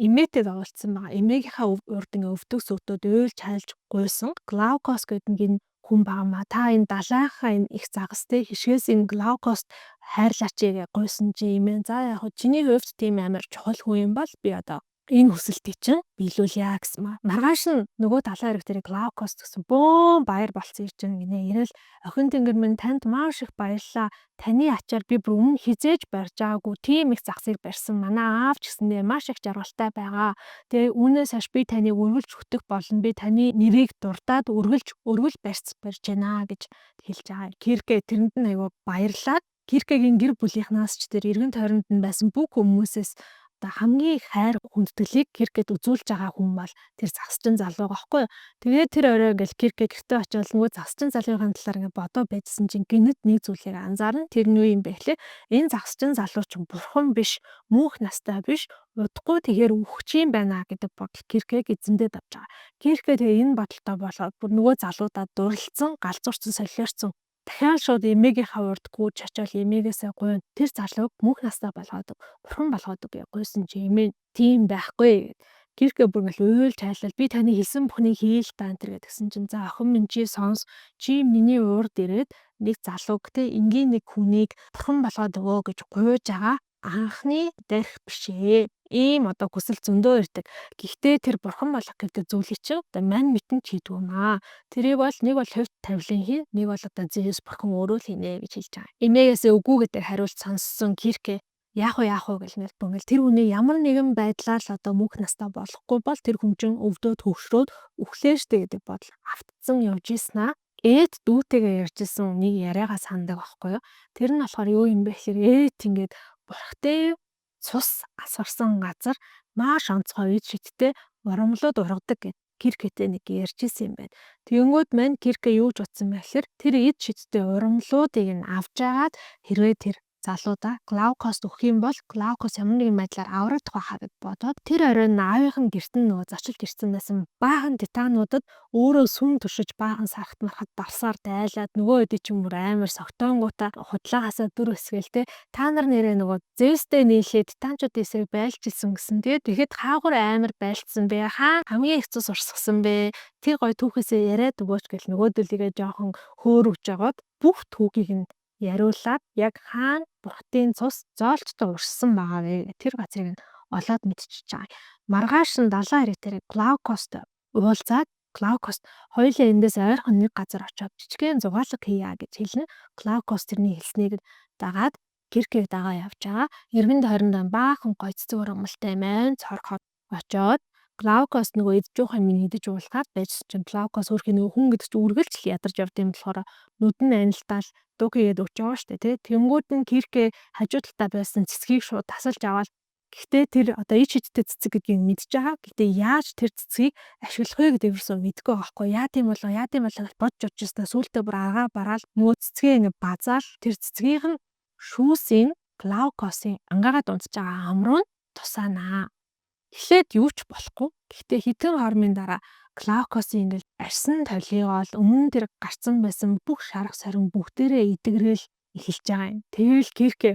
эмээтэй дагуулсан байгаа. Эмээгийнхаа урд ингээ өвдөг сөгтөөд уйлж хайлж гуйсан. Глаукос гэдэг энэ хүн баамаа. Та энэ далайхаа энэ их загастэй хишгээс энэ Глаукост хайрлаач гээ гуйсан чи эмээ. За яг хөө чиний хувьд тийм амар чухал хүн юм бол би одоо энэ хүсэлтийг чинь биелүүлье гэсэн маа. Маргааш нь нөгөө далайн ирэх дээр Глаукос гэсэн бөөн баяр болцсон ирж байгаа гинэ. Ирэл охин тэнгэр минь танд маш их баярлалаа. Таны ачаар би бүр өмнө хизээж барьж байгаагүй тийм их загсыг барьсан. Манай аав ч гэсэндээ маш их жаргалтай байгаа. Тэгээ үүнээс хойш би таныг өргөлж хөтөх болно. Би таны нэрийг дурдаад өргөлж барьж байна гэж хэлж байгаа. Кирке тэрэнд нь айгаа баярлаад Киркегийн гэр бүлийнхнаас ч тэр эргэн тойронд нь байсан бүх хүмүүсээс одоо хамгийн их хайр хүндэтгэлийг Киркэд үзүүлж байгаа хүн бол тэр загсчин залуу байхгүй юу. Тэгээд тэр орой ингээл Кирке гэртээ очиод нөгөө загсчин залуугийн талаар ингээд бодоо байжсэн чинь гинэд нэг зүйлийг анзаарна. Тэр нь юу юм бэ гэхлээр энэ загсчин залуу чинь бурхан биш, мөнх настай биш, удахгүй тэгэхээр үхэж юм байна гэдэг бодол Киркег эзэндээ давж байгаа. Кирке тэгээ энэ бодолтой болоод бүр нөгөө залуудаа дурлцсан, галзуурсан, солиорцсон. Дахиад шууд эмээгийнхаа урд гүйж очиод эмээгээсээ гуйна. Тэр залууг мөнх настай болгоод бурхан болгоод гуйсан чи эмээ тийм байхгүй гэд. Кирке бүр ингээл уйлж хайлал би таны хэлсэн бүхнийг хийл та энэ гэдгсэн чинь за охин минь чи сонс чи миний урд ирээд нэг залууг те энгийн нэг хүнийг бурхан болгоод өгөө гэж гуйж байгаа анхны дэрх бишээ. Ийм одоо хүсэл зөндөө ирдэг. Гэхдээ тэр бурхан болох гэдэг зүйлийг чи одоо мань митэн хийдгүй маа. Тэрийг бол нэг бол хувь тавилан хий, нэг бол одоо Зевс бурхан өөрөө л хийнэ гэж хэлж байгаа. Эмээгээсээ үгүй гэдэг хариулт сонссон Кирке яах вэ гэл нэр бүнгэл тэр хүний ямар нэгэн байдлаар л одоо мөнх настай болохгүй бол тэр хүн чинь өвдөөд хөвшрөөд үхлээ штэ гэдэг бодол автцсан явж ийснаа. Ээд дүүтэйгээ ярьжсэн нэг яриагаа сандаг байхгүй юу. Тэр нь болохоор юу юм бэ гэхээр ээд ингээд бурхтай цус асарсан газар маш онцгой үе шидтэй урамлууд ургадаг гэд Киркетэй нэг ярьж исэн юм байна. Тэгэнгүүт мань Кирке юу ч утсан бэ гэхээр тэр эд шидтэй урамлуудыг нь авч агаад хэрвээ тэр залуудаа Глаукост өгөх юм бол Глаукос ямар нэгэн байдлаар аврагдах байхаа гэд бодоод тэр оройн аавынхан гэрт нь нөгөө зочилж ирсэн байсан баахан титануудад өөрөө сүм туршиж баахан сархт мархад барсаар дайлаад нөгөө өдөө чинь бүр амар согтоонгуудаа худлаагаасаа дүр өсгөлтэй та нар нэрээ нөгөө Зевстэй нийлээд титанчууд эсрэг байлжилсан гэсэн. Тэгэхэд хаагур амар байлцсан бэ? Хаа хамгийн их цус урсгасан бэ? Тэр гой түүхээсээ яриад өгөөч гэл нөгөөдөлийгээ жоохон хөөрөвж жагаад бүх түүхийг нь яриулаад яг хаана бурхтын цус зоолчтой урссан байгаа вэ? Тэр газрыг нь олоод мэдчихэж байгаа. Маргааш нь далайн ирэх дээр Глаукост уулзаад Глаукост хоёулаа эндээс ойрхон нэг газар очиод жижигхэн зугаалга хийя гэж хэлнэ. Глаукос тэрний хэлснийг дагаад Киркег дагаа явж байгаа. Эргэн тойрондоо баахан гоццог ургамалтай мань цорхоод очиод Глаукос нөгөө идж уух юм идэж уулгаад байжсэн чинь Глаукос өөрхий нөгөө хүн гэдэг чинь үргэлж л ядарч явд юм болохоор нүд нь анилтаал дуг хийгээд өгч байгаа штэ тий. Тэнгүүд нь Кирке хажуу талдаа байсан цэцгийг шууд тасалж аваад гэхдээ тэр одоо ич хиттэй цэцэг гэдгийг мэдж байгаа. Гэхдээ яаж тэр цэцгийг ашиглах вэ гэдэг юусэн мэдгүй байгаа хгүй. Яа тийм бол бодж явж байснаа сүултээ бүр агаа бараал нөгөө цэцгээ ингэ базаал тэр цэцгийнх нь шүүсийн Глаукосын ангаагаад унтж байгаа амруу нь тусаанаа. Эхлээд юу ч болохгүй. Гэхдээ хэдэн хормын дараа Глаукосын ингээл арьсан толгойгоо л өмнө тэр гарцсан байсан бүх шарга сорин бүгдээрээ идэгрээл эхэлж байгаа юм. Тэгэл Кирке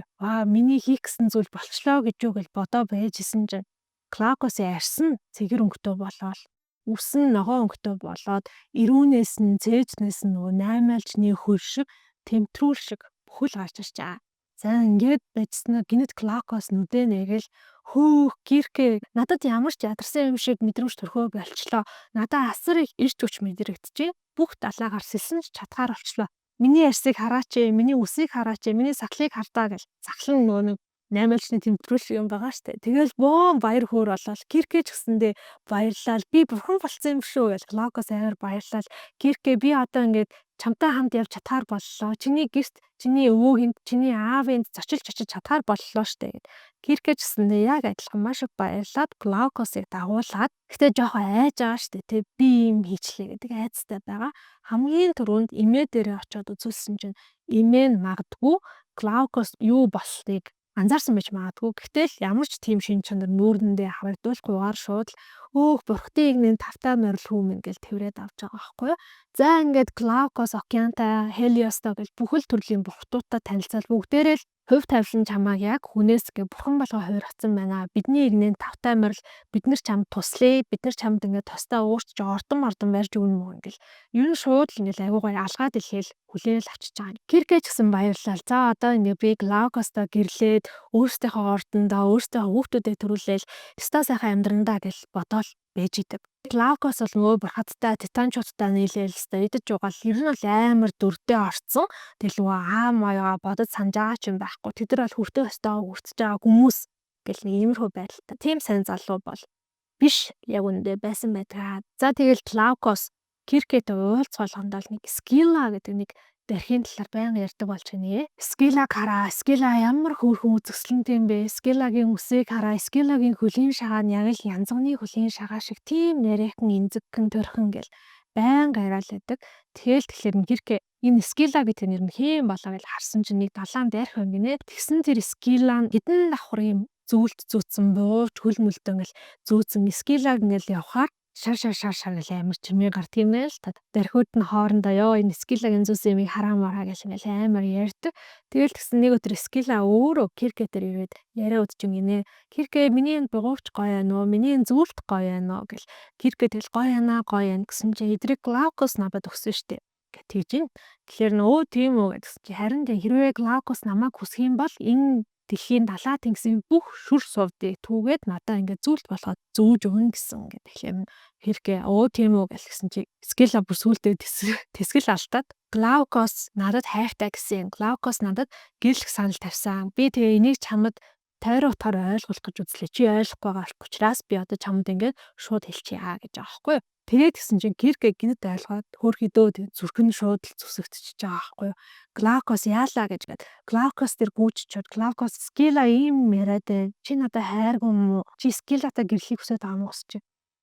миний хийх гэсэн зүйл болчлоо гэж юу гэж бодоо байжсэн чинь Клаукосын арьсан цэгэр өнгөтэй болоод үсэн ногоон өнгөтэй болоод ирүүнээс нь цээжнээс нь нөгөө наймаалжны хөл шиг тэмтрүүл шиг бүхэл гарч ирж байгаа. За ингээд байжснаа гинэт Клаукос нүдээ нэгэл хөөх Кирке надад ямар ч ядарсан юм шиг мэдрэмж төрхөө болчлоо. Надаа асар их ирж хүч мэдрэгдэжээ. Бүх далаагаар сэлсэн ч чадхаар болчлоо. Миний арьсыг хараач, миний үсийг хараач, миний сахлыг хардаа гэж сахлан нөгөө нэг наймаалчны тэмдрүүл шиг юм байгаа штэ. Тэгэл бөөн баяр хөөр болол Кирке ч гэсэндээ баярлал. Би бурхан болсон юм шүү гэж Клаукос амар баярлал. Кирке би одоо ингээд чамтай хамт явж чадхаар боллоо. Чиний гэрт чиний өвөөгийн, чиний аавынд зочилж очиж чадхаар боллоо штэ гэд. Кирке ч гэсэндээ яг адилхан маш их баярлаад Клаукосыг дагуулад гэтээ жоохон айж байгаа штэ. Тэг би юм хийчлээ гэдэг айцтай байгаа. Хамгийн түрүүнд эмээ дээрээ очиод үзүүлсэн чинь эмээ нь магадгүй Клаукос юу болсныг анзаарсан байж магадгүй. Гэтэл ямар ч тийм шин чанар нүүрэндээ харагдуулахгүйгээр шууд өөх бурхтын игнэн тавтаа морил хүмүн гэж тэрвэрэд авч байгаа байхгүй юу. За ингээд Клаукос, Океанта, Хелиостой гэж бүхэл төрлийн бурхтуудтай танилцал бүгдээрээ л хувь тавилан чамааг яг хүнээс гэ бурхан болгоо хувиргацсан байна. Бидний игнэн тавтаа морил бид нар чамд туслая. Бид нар чамд ингээд тостаа уурч ордон барьж өгнө мөн ингээл. Юу нь шууд л ингээл айгуугай алгаад илгээл хүлээл авчиж байгаа. Кирке ч гэсэн баярлал. За одоо ингээ би Клаукостой гэрлээд өөрсдийнхөө ордондоо өөрсдөө хүүхдүүдэд төрүүлээл өстой сайхан амьдрандаа гэж бодоол байж идэг. Клаукос бол нөгөө бурхадтай титанчуудтай нийлээл өстой идэж угаал ер нь бол амар дүрдээ орцсон. Тэгэл нөгөө аав маяга бодож санаж байгаа ч юм байхгүй. Тэд нар бол хүртээ өстой хүртэж байгаа хүмүүс гэл нэг иймэрхүү байдалтай. Тим сайн залуу бол биш яг үндэ байсан байдаг. За тэгэл Клаукос Киркетэй уулзуулгандаа нэг Скила гэдэг нэг дархийн талаар байнга ярьдаг болж байна. Скила хараа, Скила ямар хөөрхөн үзэсгэлэнтэй юм бэ? Скилагийн үсийг хараа, Скилагийн хөлийн шагаа нь яг л янзганы хөлийн шагаа шиг тийм нарийнхан эмзэгхэн төрхөн гэл байнга яриад байдаг. Тэгэхээр Кирке энэ Скила гэдэг нэр нь хэм болоо гэж харсан чинь нэг далаан дайрх юм гинэ. Тэгсэн тэр Скила хэдэн давхар юм зүйлд зүүцсэн бууж хөл мөлдөө ингээл зүүцэн Скилаг ингээл явхаар шар гэл амар чимээ гардыг нэ л та дархиуд нь хоорондоо ёо энэ Скилагийн зүс юмыг хараамаараа гэл ингээл амар ярьдаг. Тэгэл тэгсэн нэг өдөр Скила өөрөө Кирке дээр ирээд яриа удаж гинэ. Кирке миний энэ бугуувч гоё байна уу? Миний энэ зүйлт гоё байна уу гэл. Кирке тэгэл гоё байна гэсэн чи эдрийг Клаукос надад өгсөн штеп гэж тэгж ин. Тэгэхээр нөө тийм үү гэсэн чи харин хэрвээ Клаукос намайг хүсэх юм бол энэ дэлхийн далаа тэнгисийн бүх шүр сувдыг түүгээд надаа ингээд зүйлт болгоод зүүж өгнө гэсэн ингээд тэгэхээр Кирке тийм үү гэсэн чи Скила бүр сүултээ тэсгэл алдаад Клаукос надад хайртай гэсэн. Клаукос надад гэрлэх санал тавьсан. Би тэгээ энийг чамд тойроо утгаар ойлгох гэж үзлээ. Чи ойлгохгүй байгаа учраас би одоо чамд ингээд шууд хэлчихье гэж байгаа байхгүй юу. Тэгээд гисэн чинь Кирке гинэд ойлгоод хөөрхөдөө зүрхэн шууд л зүсэгдчихэж байгаа байхгүй юу. Клаукос яалаа гэж гээд Клаукос тэр гүйччихэд Клаукос Скила ийм яриад байна. Чи надад хайргүй юм уу? Чи Скилатай гэрлэхийг хүсэж байгаа юм уу гэж.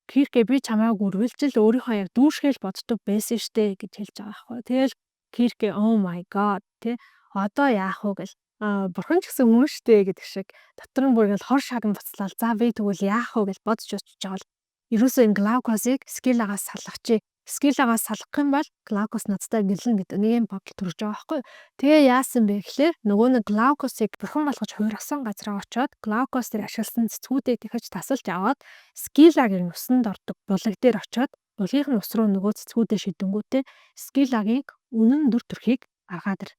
Кирке би чамайг үргэлжил өөрийнхөө яг дүүшгээл боддог байсан штэ гэж хэлж байгаа байхгүй юу. Тэгэл Кирке oh my god тэ одоо яах вэ гэл бурхан ч гэсэн мөн штэ гэдэг шиг дотор нь бүр ингээл хор шагн буцлаа. За би тэгвэл яах вэ гэж бодож очиж байгаа л ерөөсөө энэ Клаукосыг Скилагаас салгачээ. Скилагаас салгах юм бол Клаукос надтай гэрлэн гэдэг нэг юм бодол төрж байгаа байхгүй. Тэгээ яасан бэ гэхлээр нөгөө нэг Клаукосыг бурхан болгож хувиргасан газараа очиод Клаукос тэр ашигласан цэцгүүдээ дахиж тасалж аваад Скилагийн усанд ордог булаг дээр очиод булгын ус руу нөгөө цэцгүүдээ шидэнгүүтээ Скилагийн үнэн дүр төрхийг аргаад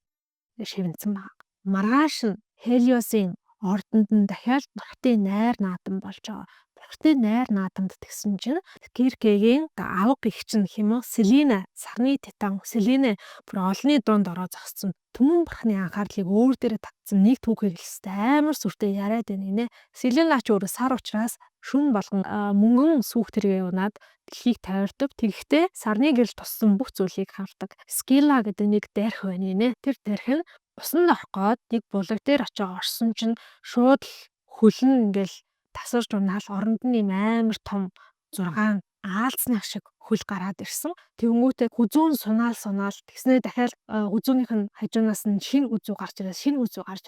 шивэнсэн баг. Маргааш нь Хелиосын ордонд нь дахиад бурхтын найр наадам болж байгаа. Бурхтын найр наадамд тэгсэн чинь Киркегийн авга гихч нь хэмээн Селина, сарны титан Селина бүр олонний дунд ороо зогссон. Түмэн бурхны анхаарлыг өөр дээрээ татсан нэг түүхийг хэлсэн амар сүртэй яриад байна гинэ. Селина ч өөрөө сар учраас шүн болгон мөнгөн сүх тэргээ унаад дэлхийг тойрдог. Тэгэхдээ сарны гэрэл туссан бүх зүйлийг хардаг. Скила гэдэг нэг дайрх байна гинэ. Тэр дайрх нь усанд орох гээд нэг булаг дээр очиж орсон чинь шууд хөлн ингээл тасарч унаал оронд нь юм амар том 6 аалцных шиг хөл гараад ирсэн. Тэнгүүтээ хүзүүн сунаал тэгснээр дахиад хүзүүнийх нь хажуунаас нь шинэ үзүү гарч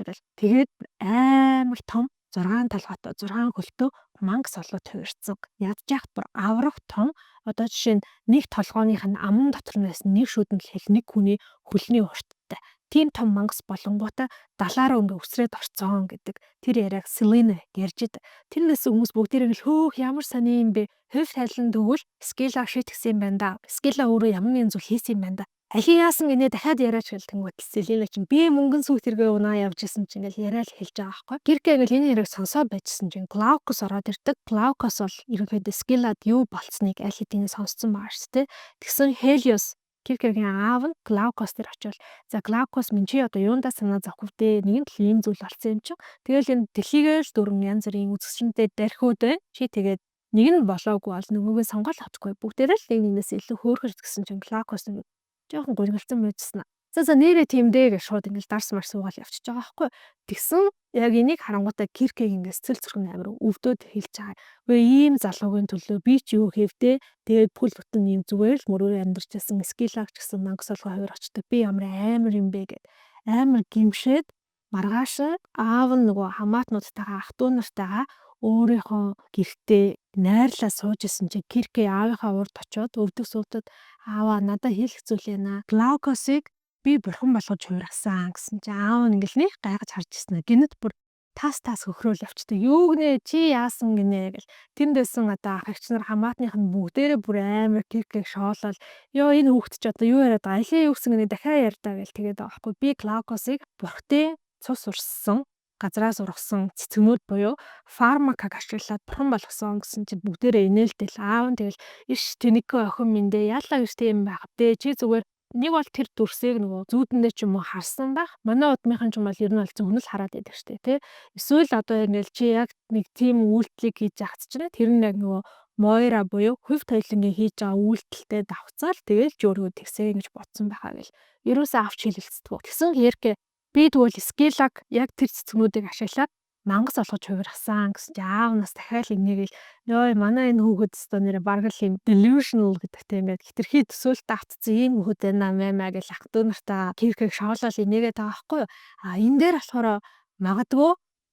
ирэл тэгээд амар том 6 толгойтой 6 хөлтөө мангас олоод хувирцсан. Ядж яхад бүр аврах том одоо жишээ нь нэг толгойных нь аман доторноос нэг шүдэн л нэг хүний хөлний урттай. Тийм том мангас болонгуудаа далаараа ингээ өсрээд орцоон гэдэг. Тэр яриаг Selena ярьж идэг. Тэрнээс хүмүүс бүгдээрээ л хөөх ямар сони юм бэ? Хувь тайлан тэгвэл Skilla шийтгсэн юм байна да. Skilla өөрөө ямар нэгэн зүйл хийсэн юм байна да. Ахи яасан гинэ дахиад яриач гэл тэнгуут Selena чинь би мөнгөн сүйт тэргээ унаа явж исэн чинь ингээл яриа л хэлж байгаа байхгүй. Кирке ингээл энэ яриаг сонсоод байжсэн чинь Glaucus ороод ирдэг. Glaucus бол ерөнхийдөө Skillад юу болцсныг аль хэдийн сонссон байгаа шүү дээ. Тэгсэн Helios Киркегийн аав нь Glaucus дээр очивол за Glaucus минь чи одоо юундаа санаа зовхгүй дээ. Нэгэн л ийм зүйл болсон юм чинь. Тэгэл энэ дэлхийгээр л дөрвөн янз бүрийн үзэсгэлэнтэй дархиуд байна. Чи тэгээд нэг нь болоогүй бол нөгөөгээ сонгол авахгүй. Бүгдээрээ л нэг нэгнээс илүү хөөрхөж гэсэн чинь Glaucus нь жоохон гүргэлцэн байжсан. За нэрээ тийм дээ гэж шууд ингээл дарс мар суугаал явчихж байгаа байхгүй. Тэгсэн яг энийг харангуйтаа Киркег ингээд сэтгэл зүрхэн амар өвдөд хэлж байгаа. Үгүй ийм залуугийн төлөө би ч юу хийвдээ. Тэгээд бүл бүтэн ийм зүгээр л мөрөөр амьдарч байсан Skilla ч гэсэн мангас олгоо хувир очтой. Би ямар амар юм бэ гэд амар гимшээд маргааш аав нь нөгөө хамаатнуудтайгаа ах トゥ нартайгаа өөрийнхөө гэртээ найрлаа сууж исэн чинь Кирке аавынхаа урд очиод өвдөг суудад ааваа надад хэлэх зүйл яана. Glaucus-ыг би бурхан болгож хувиргасан гэсэн чинь аав нь ингээл нэг гайхаж харж ирсэн. Гинэт бүр тас хөхрөөл явчдаг. Юу гинэ чи яасан гинэ гэл. Тэндээсэн одоо ах эгч нар хамаатных нь бүгдээрээ бүр амар Киркег шоолол ёо энэ хүүхэд ч одоо юу яриад байгаа. Алээ юу гэсэн гинэ дахиад ярьдаа гэл тэгээд байгаа байхгүй. Би Glaucus-ыг бурхтын цус урссан газраас ургасан цэцгнүүд буюу фармакаг ашиглаад бурхан болгосон гэсэн чинь бүгдээрээ инээлтэл аав нь тэгэл иш тэнийхээ охин минь дээ яалаа гэж тийм байх вэ чи зүгээр нэг бол тэр дүрсийг нөгөө зүүдэндээ ч юм уу харсан байх. Манай удмынхан ч юм бол ер нь бол зөвхөн л хараад байдаг штэ тий. Эсвэл одоо ингээл чи яг нэг тийм үйлдэлийг хийж яхад ч нэ тэр нь яг нөгөө Moira буюу хувь тойлонгийн хийж байгаа үйлдэлтэй давцаал тэгэл жөөргөө тэгсэн гэж бодсон байхаа гэл. Ерөөсөө авч хэлэлцдэг. Тэгсэн Кирке би тэгвэл Skillag яг тэр цэцгнүүдийг ашиглаад мангас олгож хувиргасан гэсэн чинь аав нас дахиад энийг л ёо манай энэ хүүхэд өстө нэрэ бараг л юм delusional гэдэгтэй ингээд хитрхи төсөөлт автцсан ийм хүүхэд байна мэмэ гэж ах トゥ нартаа Киркег шоолол инээгээд байгаа байхгүй юу. Энэ дээр болохоор магадгүй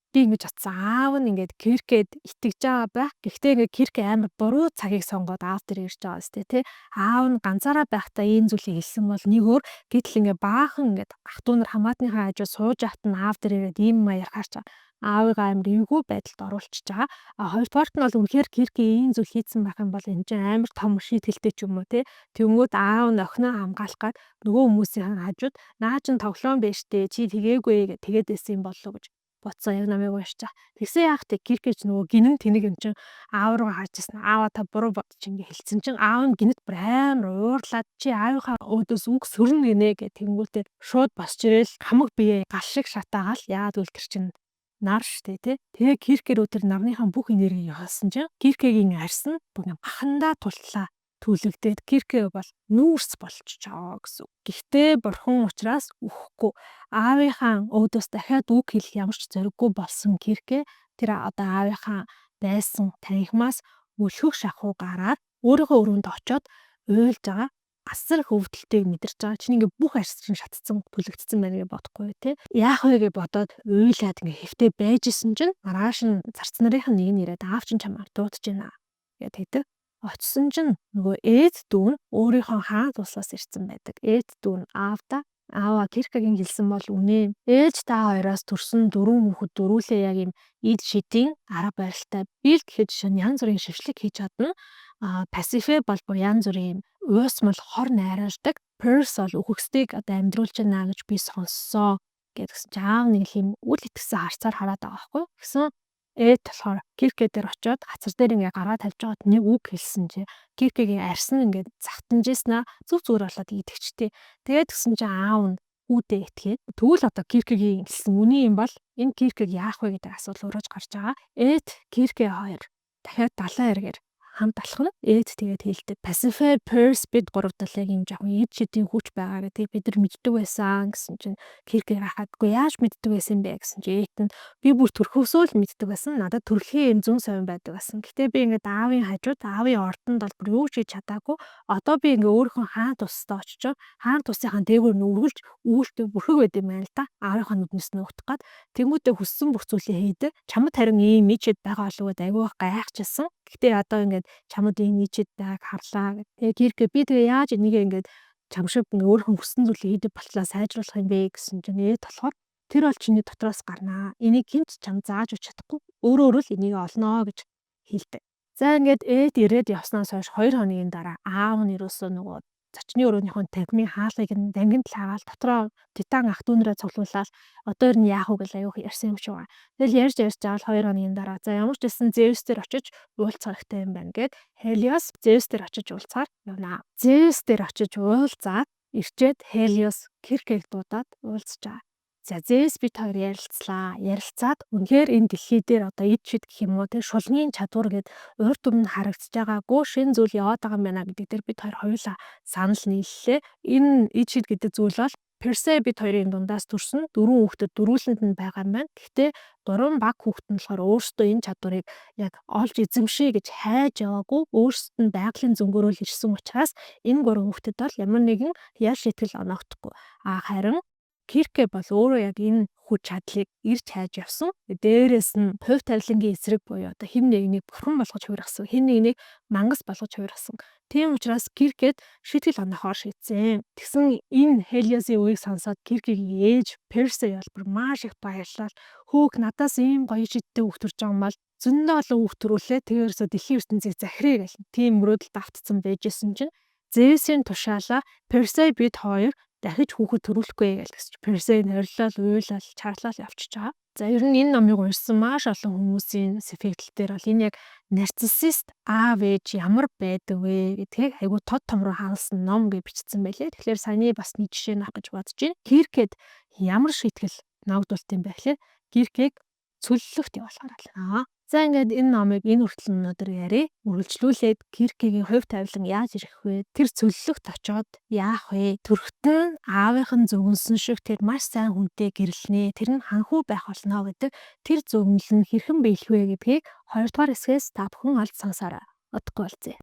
би ингэж утсан аав нь ингээд Киркед итгэж байгаа байх. Гэхдээ ингээд Кирке амар буруу цагийг сонгоод аав дээр ирж байгаа сте тий. Аав нь ганцаараа байхдаа ийм зүйлийг хэлсэн бол нэг өөр гэтэл ингээд баахан ингээд ах トゥ нар хамаатныхаа хажуу сууж ахт нь аав дээр ирээд ийм маяар харж байгаа. Аавыгаа амар эвгүй байдалд оруулчихж байгаа. Хоёрдугаарт нь бол үнэхээр Кирке ийм зүйл хийсэн байх юм бол энэ чинь амар том шийтгэлтэй ч юм уу тий. Тэнгүүд аав нь охиноо хамгаалах гад нөгөө хүмүүсийн хажууд наа чин тоглоом байж тээ чи тэгээгүй гэж тэгээд байсан юм болов гэж бодсон яг намайг уушч. Тэгсэн яах вэ? Кирке ч нөгөө гинэн тэнэг юм чин аав руу харж ирсэн. Аава та буруу бодож ингэ хэлсэн чин аав нь гинэт бүр амар уурлаад чи аавынхаа өөдөөс үг сөрнө гинэ гэх тэнгүүтээ шууд босч ирэл хамаг бие гал шиг шатаагаал яад үл тэр чин нар штэ тий. Тэгээ Киркер өдөр нарныхаа бүх энерги яасан чинь Киркегийн арьс нь бүр махандаа тултлаа түлэгдээд Кирке бол нүүрс болчих жоо гэсэн. Гэхдээ бурхан учраас үхэхгүй аавынхаа өөдөөс дахиад үг хэлэх ямар ч зориггүй болсон Кирке тэр одоо аавынхаа байсан танхимаас өлхөх шахуу гараад өөрийнхөө өрөөнд очиод уйлж байгаа асар хөвдөлтийг мэдэрч байгаа. Чиний ингээ бүх арьс чинь шатцсан түлэгдсэн байна гэж бодохгүй тий. Яах вэ гэж бодоод уйлаад ингээ хэвтээ байжсэн чинь маргааш нь зарц нарын нэг нь ирээд аав чинь чамаар дуудаж байна гэд хэлдэг. Очсон чинь нөгөө ээд дүүн өөрийнхөө хаан туслаас ирсэн байдаг. Ээд дүүн аавда аава Киркегийн хэлсэн бол үнэ. Ээж та хоёроос төрсөн дөрвөн хүүхэд дөрүүлээ яг юм ид шидийн арга барилтай. Би л гэхэд жишээ нь янз бүрийн шившлэг хийж чадна. Пасифе бол янз бүрийн уусмал хор найруулдаг. Перс бол үхэгсдийг одоо амьдруулж байна гэж би сонссоо гэдгсэн чинь аав нэг юм үл итгэсэн харцаар хараад байгаа байхгүй. Тэгсэн ээд болохоор Кирке дээр очиод хацар дээр ингээ гараа тавьж байгаад нэг үг хэлсэн чи Киркегийн арьс нь ингээ захтанжсэн зүг зүгээр болоод идэгчтэй. Тэгээд тэгсэн чинь аав нь үүдээ итгээд тэгвэл одоо Киркегийн хэлсэн үний юм бол энэ Киркег яах вэ гэдэг асуулт өрөөж гарч байгаа. Ээд Кирке хоёр дахиад далайн эргээр хамт алах нь ээд тэгээд хэлдэг. Pacifier Peirce бид гурав талыг юм жоохон эд шидийн хүч байгаа гэдэг бид нар мэддэг байсан гэсэн чинь Киркер хахадгүй яаж мэддэг байсан бэ гэсэн чинь ээд нь би бүр төрхөөсөө л мэддэг байсан. Надад төрөлхийн юм зүүн совин байдаг байсан. Гэтэ би ингээд аавын хажууд аавын ордонд бол бүр юу ч хийж чадаагүй. Одоо би ингээ өөрийнхөө хаан тустай очиж хаан тусынхаа дээгүүр нь үргэлж үүлдэг бүрхэг байд юм байна л да. Аавынхаа нүднээс нь өгөх гээд тэнгуүтэ хүссэн бүрцүүлээ хийдэг. Чамд харин ийм мичэд байгаа болов айгүй гайхажсэн. Гэтэ одоо ингээд чамд ийм мичэд байгааг харлаа гэх. Тэгээ Киркер би тэгээ яаж энийг ингээд чам шиг ингээ өөрийнхөө хүссэн зүйлийг хийдэг болтлоо сайжруулах юм бэ гэсэн чинь ээд болохоор тэр бол чиний дотроос гарнаа. Энийг хинч чам зааж өгч чадахгүй. Өөрөө л энийг олноо гэж хэлдэг. За ингээд ээд ирээд явснаас хойш 2 хоногийн дараа аав нь ерөөсөө нөгөө зочны өрөөнийхөө тагмын хаалгыг нь дангин таагаал дотроо титан ах дүүнрээ цуглуулаад одоо ер нь яах вэ гэж аюух ярьсан юм шиг байна. Тэгэл ярьж жаал 2 хоногийн дараа за ямар ч байсан Зевс дээр очиж уулзах хэрэгтэй юм байна гэд Хелиос Зевс дээр очиж уулзахаар явна. Зевс дээр очиж уулзаад ирчээд Хелиос Киркерийг дуудаад уулзж байгаа. За Зевс бит хоёр ярилцлаа. Ярилцаад үнэхээр энэ дэлхий дээр одоо эд шид гэх юм уу тэр шулгийн чадвар гээд урд өмнө харагдаж байгаагүй шин зүйл яваад байгаа юм байна гэдэг дээр бид хоёр хоёулаа санал нийллээ. Энэ эд шид гэдэг зүйл бол Персе бит хоёрын дундаас төрсөн 4 хүүхдэд дөрүүлэнд нь байгаа юм байна. Гэхдээ 3 баг хүүхэд нь болохоор өөрсдөө энэ чадварыг яг олж эзэмшээ гэж хайж яваагүй өөрсдөд нь байгалийн зөнгөөрөө л ирсэн учраас энэ 3 хүүхдэд бол ямар нэгэн ял шитгэл оногдохгүй. Харин Киркер бол өөрөө яг энэ хүч чадлыг ирж хайж явсан. Дээрээс нь хувь тавилангийн эсрэг буюу одоо хэн нэгнийг бурхан болгож хувиргасан, хэн нэгнийг мангас болгож хувиргасан. Тийм учраас Киркер шийтгэл оноохоор шийдсэн. Тэгсэн энэ Хелиосийн үгийг сонсоод Киркерийн ээж Персе ялбар маш их баярлал. Хөөх надаас ийм гоё шийдтэй хүүхд төрж байгаа юм бол зөндөө олон хүүхд төрүүлээ. Тэгээрсээ дэлхийн ертөнцийг захирая гэх тийм мөрөөдөлд автцсан байжсэн чинь Зевсийн тушаалаа Персе бид хоёр дахиж хүүхэд төрүүлэхгүй гэж Персей норилол уйлал чарлал явчихж байгаа. За ер нь энэ номыг уншсан маш олон хүмүүсийн сэфэгдэл дээр бол энэ яг нарциссист аав ээж ямар байдаг вэ гэдгийг айгу тод том руу хаалсан ном гэж бичсэн байлээ. Тэгэхээр саяны бас нэг жишээ авах гэж бодож байна. Киркед ямар шийтгэл ногдуулт юм бэ гэхээр Киркийг цөллөхт явуулахаар байна. За ингээд энэ номыг энэ хүртэл өнөөдөр яриа үргэлжлүүлээд Киркегийн хувь тавилан яаж ирэх вэ? Тэр цөллөгт очоод яах вэ? Төрхтөн аавынхан зөвгөнсөн шиг тэр маш сайн хүнтэй гэрлэнэ. Тэр нь ханхүү байх болно гэдэг тэр зөвнөл нь хэрхэн биелэх вэ гэдгийг 2 дугаар хэсгээс та бүхэн олж сонсоорой. Утгагүй болзээ.